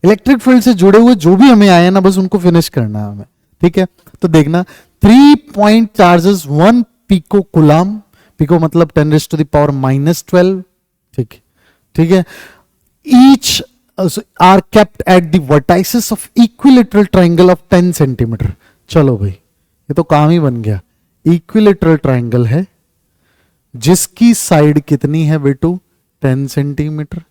इलेक्ट्रिक फील्ड से जुड़े हुए जो भी हमें आए ना, बस उनको फिनिश करना है हमें, ठीक है। तो देखना, 3 point charges 1 pico coulomb, pico मतलब 10⁻⁻12, ठीक, ठीक है। Each are kept at the vertices of equilateral triangle of 10 centimetre. चलो भाई ये तो काम ही बन गया। इक्विलेटरल ट्राइंगल है जिसकी साइड कितनी है बेटू, 10 सेंटीमीटर।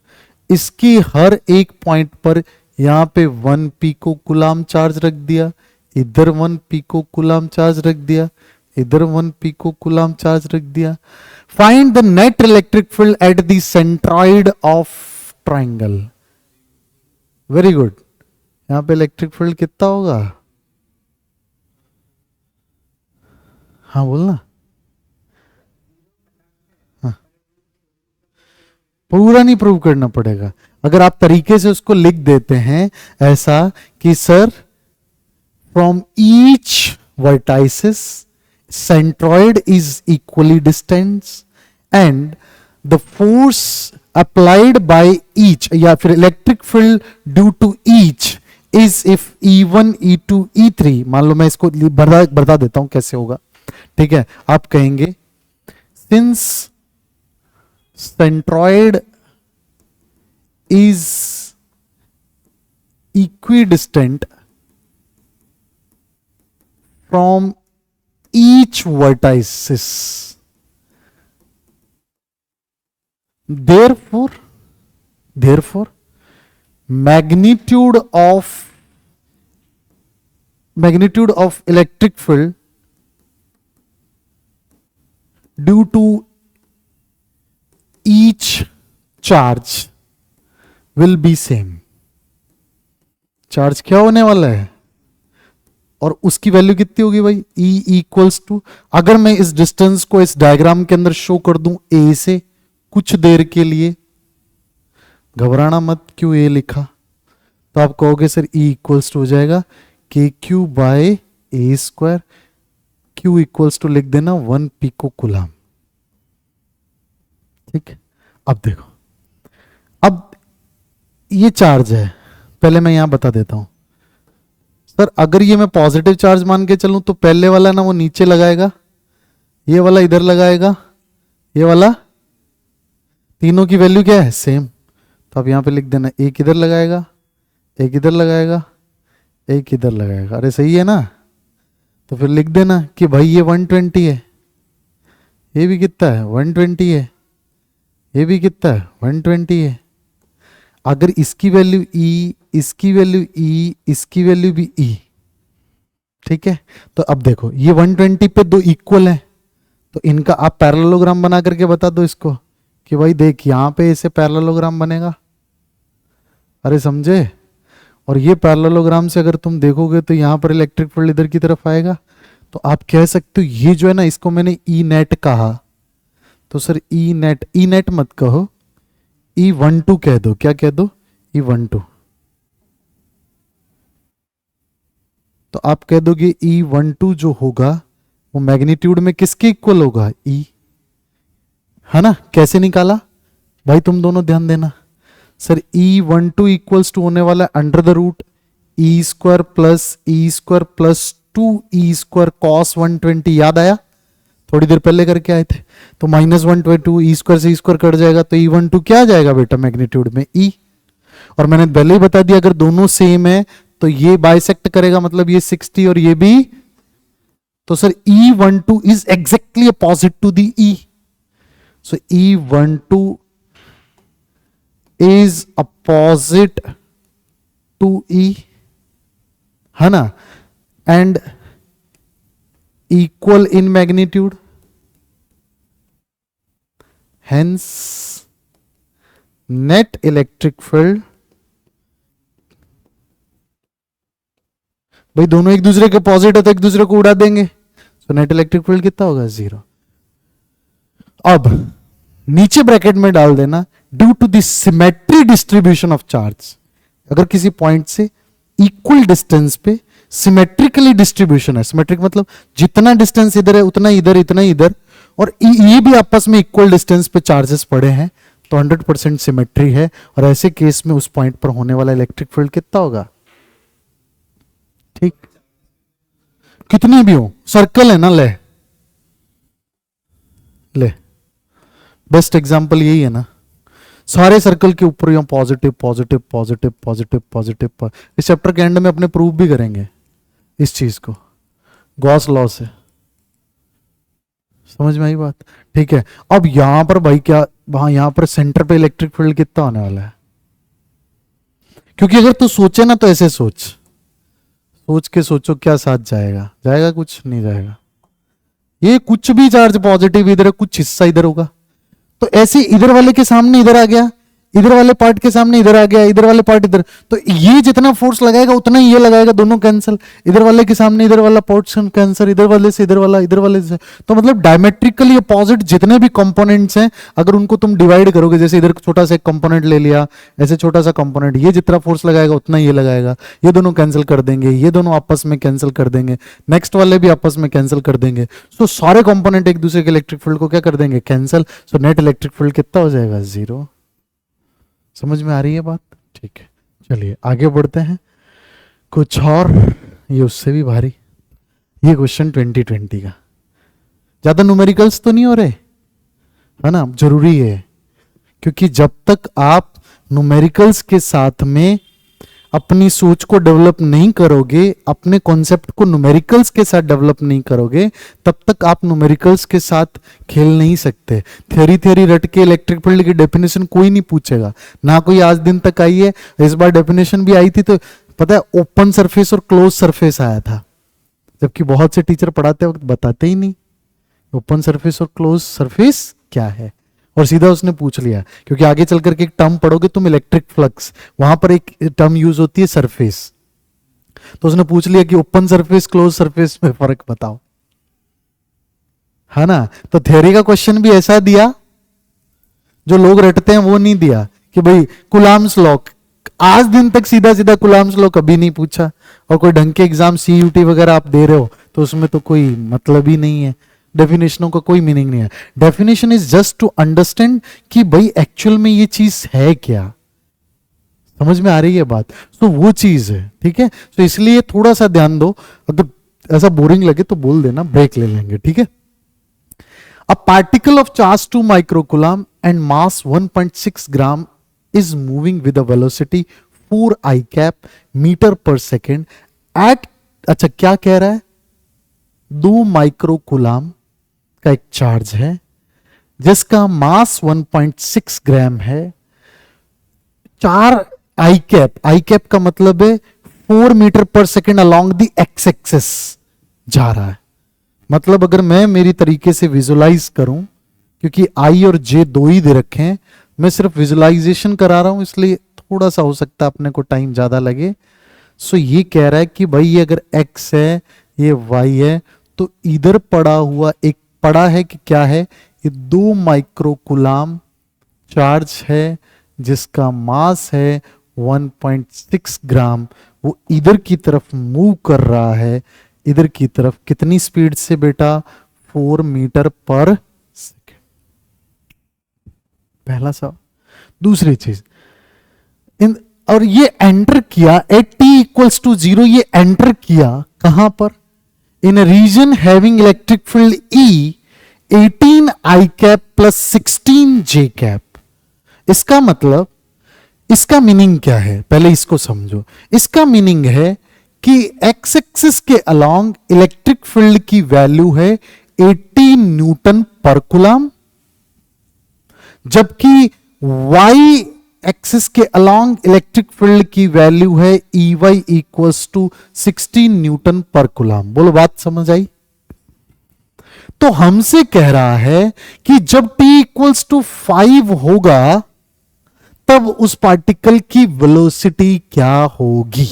इसकी हर एक पॉइंट पर यहां पे 1 पिको कुलाम चार्ज रख दिया, इधर 1 पिको कुलाम चार्ज रख दिया, इधर 1 पिको कुलाम चार्ज रख दिया। Find the net electric field at the centroid of triangle. Very good. यहां पे इलेक्ट्रिक फील्ड कितना होगा? हाँ बोलना। हाँ, पूरा नहीं प्रूव करना पड़ेगा। अगर आप तरीके से उसको लिख देते हैं ऐसा कि sir from each vertices centroid is equally distant and the force applied by each या फिर electric field due to each is if E1 E2 E3, मान लो मैं इसको बता देता हूं कैसे होगा, ठीक है। आप कहेंगे since centroid is equidistant from each vertices, therefore magnitude of electric field due to each charge will be same. Charge क्या होने वाला है और उसकी वैल्यू कितनी होगी भाई, E इक्वल्स टू, अगर मैं इस डिस्टेंस को इस डायग्राम के अंदर शो कर दूं A से कुछ देर के लिए, घबराना मत क्यों A लिखा, तो आप कहोगे सर E इक्वल्स टू हो जाएगा KQ by A square, Q equals to लिख देना 1 पिको कूलम। ठीक है, अब देखो, अब ये चार्ज है, पहले मैं यहां बता देता हूं सर, अगर ये मैं पॉजिटिव चार्ज मान के चलूं तो पहले वाला ना वो नीचे लगाएगा, ये वाला इधर लगाएगा, ये वाला, तीनों की वैल्यू क्या है सेम, तो आप यहां पे लिख देना एक इधर लगाएगा, एक इधर लगाएगा, एक इधर लगाएगा। अरे सही है ना, तो फिर लिख देना कि भाई ये 120 है, ये भी कितना है 120 है, ये भी कितना है 120 है। अगर इसकी वैल्यू E, इसकी वैल्यू E, इसकी वैल्यू भी E, ठीक है, तो अब देखो ये 120 पे दो इक्वल है, तो इनका आप पैरेललोग्राम बना करके बता दो इसको कि भाई देख यहां पे इसे पैरेललोग्राम बनेगा। अरे समझे, और ये पैरेललोग्राम से अगर तुम देखोगे तो यहां पर इलेक्ट्रिक फील्ड इधर की तरफ आएगा, तो आप कह सकते हो ये जो है ना, इसको मैंने ई नेट कहा, तो सर ई नेट मत कहो, E12 कह दो, क्या कह दो E12, तो आप कह दोगे E12 जो होगा वो मैग्नीट्यूड में किसके इक्वल होगा, E, है ना। कैसे निकाला भाई, तुम दोनों ध्यान देना, सर E12 इक्वल्स टू होने वाला है under the root E square plus 2E square cos 120, याद आया, थोड़ी देर पहले करके आए थे, तो -122 E स्क्वायर से E स्क्वायर कट जाएगा, तो E12 क्या आ जाएगा बेटा मैग्नीट्यूड में E, और मैंने पहले ही बता दिया अगर दोनों सेम है तो ये बाइसेक्ट करेगा, मतलब ये 60 और ये भी, तो sir E12 is exactly opposite to the E, so E12 is opposite to E, है ना, and equal in magnitude, hence net electric field, भाई दोनों एक दूसरे के अपोजिट है तो एक दूसरे को उड़ा देंगे, तो नेट इलेक्ट्रिक फील्ड कितना होगा 0। अब नीचे ब्रैकेट में डाल देना due to the symmetry distribution of charge, अगर किसी पॉइंट से इक्वल डिस्टेंस पे सिमेट्रिकली डिस्ट्रीब्यूशन है, सिमेट्रिक मतलब जितना डिस्टेंस इधर है उतना इधर, इतना इधर, और ये भी आपस में इक्वल डिस्टेंस पे चार्जेस पड़े हैं, तो 100% सिमेट्री है, और ऐसे केस में उस पॉइंट पर होने वाला इलेक्ट्रिक फील्ड कितना होगा, ठीक, कितने भी हो, सर्कल है ना, ले बेस्ट एग्जांपल यही है ना, सारे सर्कल के ऊपर यहां positive positive positive positive positive, इस चैप्टर के एंड में अपने प्रूव भी करेंगे इस चीज को, गॉस लॉ से, समझ में आई बात, ठीक है। अब यहां पर भाई क्या, वहां यहां पर सेंटर पे इलेक्ट्रिक फील्ड कितना होने वाला है, क्योंकि अगर तू सोचे ना तो ऐसे सोच के सोचो क्या साथ जाएगा, जाएगा कुछ नहीं जाएगा, ये कुछ भी चार्ज पॉजिटिव इधर है, कुछ हिस्सा इधर होगा, तो ऐसे इधर वाले के सामने इधर आ गया, इधर वाले पार्ट के सामने इधर आ गया, इधर वाले पार्ट इधर, तो ये जितना फोर्स लगाएगा उतना ही ये लगाएगा, दोनों कैंसिल, इधर वाले के सामने इधर वाला पोर्शन कैंसिल, इधर वाले से इधर वाला, इधर वाले से, तो मतलब डायमेट्रिकली अपोजिट जितने भी कंपोनेंट्स हैं अगर उनको तुम डिवाइड करोगे, जैसे इधर छोटा सा एक कंपोनेंट ले लिया, ऐसे छोटा सा कंपोनेंट, ये जितना फोर्स लगाएगा उतना ये लगाएगा, ये दोनों कैंसिल कर देंगे, ये दोनों आपस में कैंसिल कर देंगे, नेक्स्ट वाले भी आपस में कैंसिल कर देंगे, सो सारे कंपोनेंट एक दूसरे के इलेक्ट्रिक फील्ड को क्या कर देंगे, cancel, so net electric field कितना हो जाएगा 0। समझ में आ रही है बात, ठीक है, चलिए आगे बढ़ते हैं, कुछ और ये उससे भी भारी, ये क्वेश्चन 2020 का, ज्यादा न्यूमेरिकल्स तो नहीं हो रहे, है ना, जरूरी है, क्योंकि जब तक आप न्यूमेरिकल्स के साथ में अपनी सोच को डेवलप नहीं करोगे, अपने कॉन्सेप्ट को न्यूमेरिकल्स के साथ डेवलप नहीं करोगे, तब तक आप न्यूमेरिकल्स के साथ खेल नहीं सकते। थ्योरी थ्योरी रट के इलेक्ट्रिक फील्ड की डेफिनेशन कोई नहीं पूछेगा, ना कोई आज दिन तक आई है। इस बार डेफिनेशन भी आई थी तो पता है ओपन सरफेस और क्लोज सरफेस आया था, जबकि बहुत से टीचर पढ़ाते वक्त बताते ही नहीं ओपन सरफेस और क्लोज सरफेस क्या है, और सीधा उसने पूछ लिया। क्योंकि आगे चल करके एक टर्म पढ़ोगे तुम इलेक्ट्रिक फ्लक्स, वहां पर एक टर्म यूज होती है सरफेस, तो उसने पूछ लिया कि ओपन सरफेस क्लोज सरफेस में फर्क बताओ, है ना। तो थ्योरी का क्वेश्चन भी ऐसा दिया जो लोग रटते हैं, वो नहीं दिया कि भाई कुलाम्स लॉ, आज दिन तक सीधा सीधा कुलाम्स लॉ कभी नहीं पूछा। और कोई ढंग के एग्जाम सीयूटी वगैरह आप दे रहे हो तो उसमें तो कोई मतलब ही नहीं है, डेफिनेशनों का कोई मीनिंग नहीं है। Definition is just to understand कि भाई एक्चुअल में ये चीज है क्या, समझ में आ रही है बात। तो वो चीज है, ठीक है। तो इसलिए थोड़ा सा ध्यान दो, अगर ऐसा बोरिंग लगे तो बोल देना, ब्रेक ले लेंगे, ठीक है। A particle of charge 2 microcoulomb and mass 1.6 gram is moving with a velocity 4 I cap meter per second at, अच्छा क्या कह रहा है, 2 माइक्रोकुलाम का एक चार्ज है जिसका मास 1.6 ग्राम है, 4 आई कैप का मतलब है 4 मीटर पर second along the x axis जा रहा है। मतलब अगर मैं मेरी तरीके से विजुलाइज करूं, क्योंकि आई और जे दो ही दे रखे हैं, मैं सिर्फ विजुलाइजेशन करा रहा हूं, इसलिए थोड़ा सा हो सकता है अपने को टाइम ज्यादा लगे। सो ये कह रहा है कि भाई ये अगर एक्स है ये वाई है, तो इधर पड़ा हुआ एक पड़ा है कि क्या है, ये 2 माइक्रोकुलाम चार्ज है जिसका मास है 1.6 ग्राम, वो इधर की तरफ मूव कर रहा है, इधर की तरफ कितनी स्पीड से बेटा, 4 मीटर पर सेकेंड। पहला सवाल। दूसरी चीज, और ये एंटर किया एट टी इक्वल्स टू 0, ये एंटर किया कहां पर, in a region having electric field E 18 i cap plus 16 j cap. इसका मतलब, इसका मीनिंग क्या है, पहले इसको समझो। इसका मीनिंग है कि एक्स एक्सिस के अलोंग इलेक्ट्रिक फील्ड की वैल्यू है 80 न्यूटन पर कूलम, जबकि वाई एक्सिस के अलोंग इलेक्ट्रिक फील्ड की वैल्यू है E Y equals to 16 newton per coulomb. बोलो बात समझ आई। तो हमसे कह रहा है कि जब t इक्वल्स टू 5 होगा तब उस पार्टिकल की वेलोसिटी क्या होगी।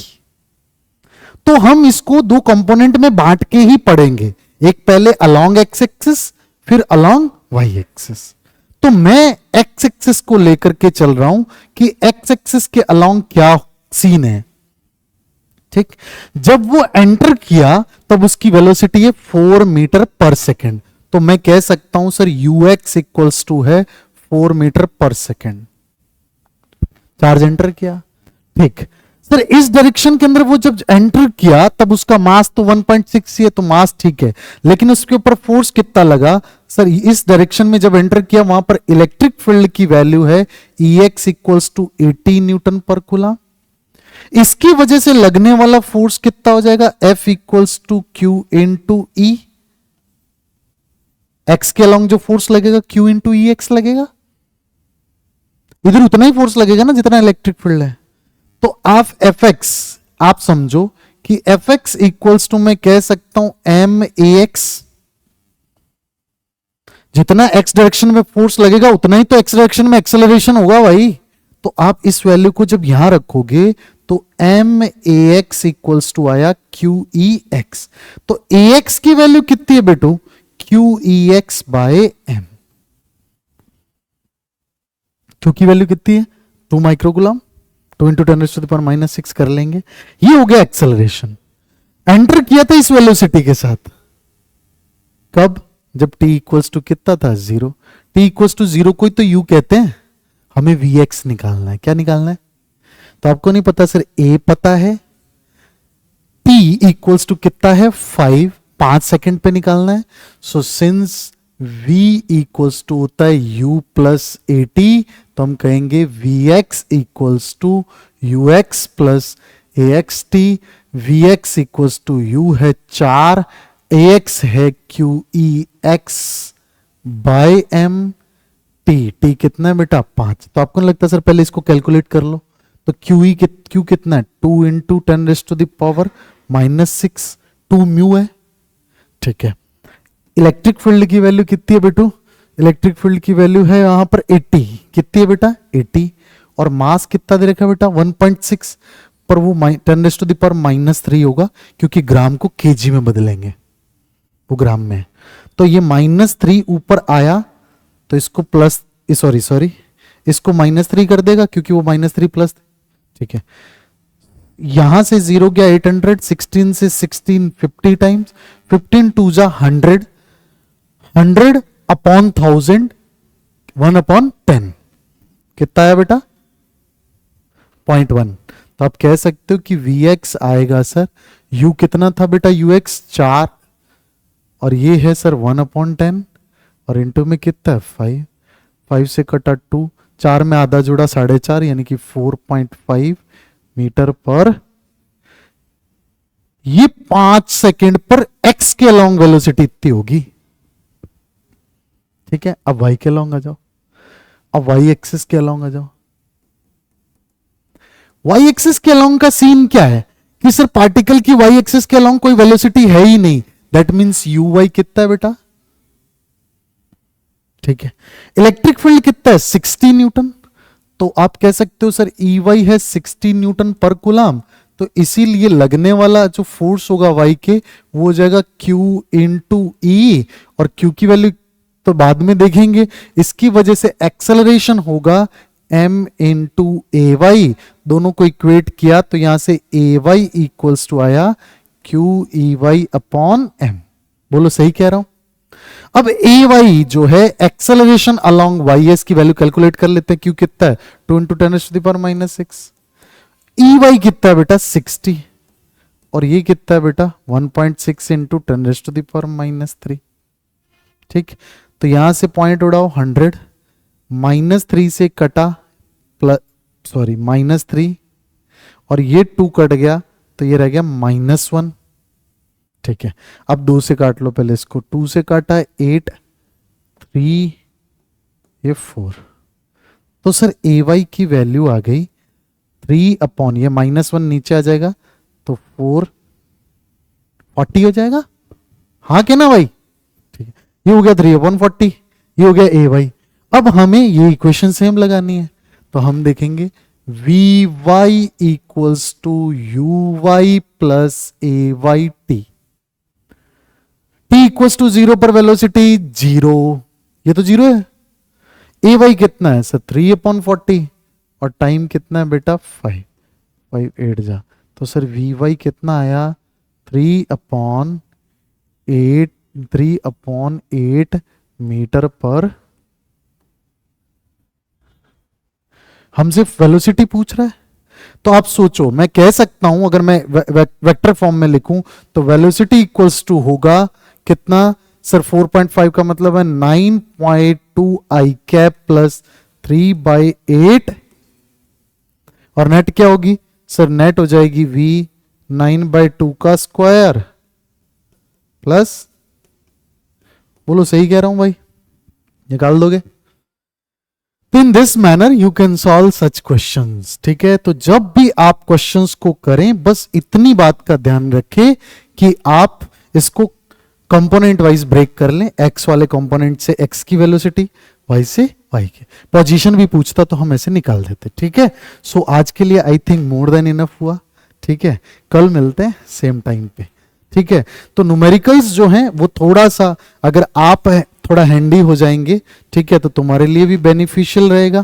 तो हम इसको दो कंपोनेंट में बांट के ही पढ़ेंगे, एक पहले अलोंग एक्स एक्सिस फिर अलोंग वाई एक्सिस। तो मैं एक्स एक्सिस को लेकर के चल रहा हूं कि एक्स एक्सिस के अलोंग क्या सीन है, ठीक। जब वो एंटर किया तब उसकी वेलोसिटी है 4 मीटर पर सेकेंड, तो मैं कह सकता हूं sir U X equals to है 4 मीटर पर सेकेंड। चार्ज एंटर किया, ठीक सर। इस डायरेक्शन के अंदर वो जब एंटर किया तब उसका मास तो 1.6 ही है, तो मास ठीक है, लेकिन उसके ऊपर फोर्स कितना लगा सर, इस डायरेक्शन में जब एंटर किया वहां पर इलेक्ट्रिक फील्ड की वैल्यू है ई x equals to 80 newton per coulomb. इसकी वजह से लगने वाला फोर्स कितना हो जाएगा, F equals to Q into E. X के अलोंग जो फोर्स लगेगा Q इंटू ई एक्स लगेगा, इधर उतना ही फोर्स लगेगा ना जितना इलेक्ट्रिक फील्ड है। तो आप Fx आप समझो कि Fx इक्वल्स टू मैं कह सकता हूं एम ए एक्स, जितना x डायरेक्शन में फोर्स लगेगा उतना ही तो x डायरेक्शन में एक्सेलरेशन होगा भाई। तो आप इस वैल्यू को जब यहां रखोगे तो m a x equals to आया क्यू ई एक्स। तो ए एक्स की वैल्यू कितनी है बेटू, q E x by M. Q की वैल्यू कितनी है 2 माइक्रोकूलम, 2 इंटू 10⁻⁻⁶ कर लेंगे। ये हो गया एक्सेलरेशन, एंटर किया था इस वेलोसिटी के साथ, कब, जब t इक्वल्स टू कितना था 0। t इक्वल्स टू 0 को तो u कहते हैं, हमें vx निकालना है। क्या निकालना है, तो आपको नहीं पता सर, a पता है, t इक्वल्स टू कितना है 5 सेकंड पे निकालना है। So since v equals to होता है u प्लस 80, तो हम कहेंगे Vx equals to U X plus A X T. V X equals to U है 4, ए एक्स है Q E x by M, T कितना है बेटा 5। तो आपको नहीं लगता सर पहले इसको कैलकुलेट कर लो, तो क्यू कितना है 2 इंटू 10⁻⁻⁻⁶, 2 म्यू है। ठीक है, इलेक्ट्रिक फील्ड की वैल्यू कितनी है बेटू? इलेक्ट्रिक फील्ड की वैल्यू है यहां पर 80। कितनी है बेटा? 80। और मास कितना दे रखा है बेटा? 1.6, पर वो 10⁻³ होगा क्योंकि ग्राम को केजी में बदलेंगे, वो ग्राम में। तो ये -3 ऊपर आया तो इसको प्लस, सॉरी इसको -3 कर देगा क्योंकि वो -3 प्लस। ठीक है, यहां से 0 गया 800, 16 से 16 50 टाइम्स, 15 2 जा 100, 100 अपॉन 1000, 1/10 कितना आया बेटा? 0.1। तो आप कह सकते हो कि Vx आएगा सर, u कितना था बेटा? Ux 4 और ये है सर 1/10 और इंटू में कितना है 5, 5 से कटा 2, 4 में आधा जुड़ा 4.5 यानी कि 4.5 मीटर पर। ये 5 सेकेंड पर x के अलोंग वेलोसिटी इतनी होगी। ठीक है, अब y के अलोंग आ जाओ, अब y एक्सिस के अलोंग आ जाओ। y एक्सिस के अलोंग का सीन क्या है कि सर पार्टिकल की y एक्सिस के अलोंग कोई वेलोसिटी है ही नहीं, दैट मींस uy कितना है बेटा? ठीक है, इलेक्ट्रिक फील्ड कितना है? 60 न्यूटन। तो आप कह सकते हो सर Ey है 60 न्यूटन पर कूलम, तो इसीलिए लगने वाला जो फोर्स होगा y के वो हो जाएगा Q इंटू ई, और Q की वैल्यू तो बाद में देखेंगे। इसकी वजह से एक्सेलरेशन होगा m इंटू ए वाई, दोनों को इक्वेट किया तो यहां से ए वाई इक्वल्स टू आया Q E Y upon m। बोलो सही कह रहा हूं? अब ए वाई जो है एक्सेलरेशन अलोंग वाई, इसकी वैल्यू कैलकुलेट कर लेते हैं। क्यू कितना है? 2 इंटू 10⁻⁻⁶। ई वाई कितना है बेटा? 60 और ये कितना है बेटा? 1.6 इंटू 10⁻⁻3। ठीक, तो यहां से पॉइंट उड़ाओ 100, -3 से कटा -3 और ये 2 कट गया तो ये रह गया -1। ठीक है, अब 2 से काट लो पहले इसको, 2 से काटा 8, 3 ये 4। तो सर ए वाई की वैल्यू आ गई 3 अपॉन ये -1 नीचे आ जाएगा तो 440 हो जाएगा। हाँ क्या ना भाई? ठीक है, ये हो गया 3/40, ये हो गया ए वाई। अब हमें ये इक्वेशन सेम लगानी है तो हम देखेंगे V Y equals to U Y plus A Y T. T equals to 0 पर वेलोसिटी 0, ये तो 0 है। ए वाई कितना है सर? 3/40 और टाइम कितना है बेटा? 5, 8 जा, तो सर वी वाई कितना आया? 3/8 मीटर पर। हमसे वेलोसिटी पूछ रहा है तो आप सोचो, मैं कह सकता हूं अगर मैं वेक्टर फॉर्म में लिखूं तो वेलोसिटी इक्वल्स टू होगा कितना सर? 4.5 का मतलब है 9.2 आई कैप प्लस 3/8 और नेट क्या होगी सर? नेट हो जाएगी v 9/2 का स्क्वायर प्लस, बोलो सही कह रहा हूं भाई? निकाल दोगे? तो in this manner you can solve such questions. ठीक है, तो जब भी आप क्वेश्चंस को करें बस इतनी बात का ध्यान रखें कि आप इसको कंपोनेंट वाइज ब्रेक कर लें। एक्स वाले कंपोनेंट से एक्स की वेलोसिटी, वाई से वाई की पोजीशन भी पूछता तो हम ऐसे निकाल देते। ठीक है, सो आज के लिए I think more than enough हुआ। ठीक है, कल मिलते हैं सेम टाइम पे। ठीक है, तो न्यूमेरिकल्स जो हैं वो थोड़ा सा अगर आप थोड़ा हैंडी हो जाएंगे, ठीक है, तो तुम्हारे लिए भी बेनिफिशियल रहेगा।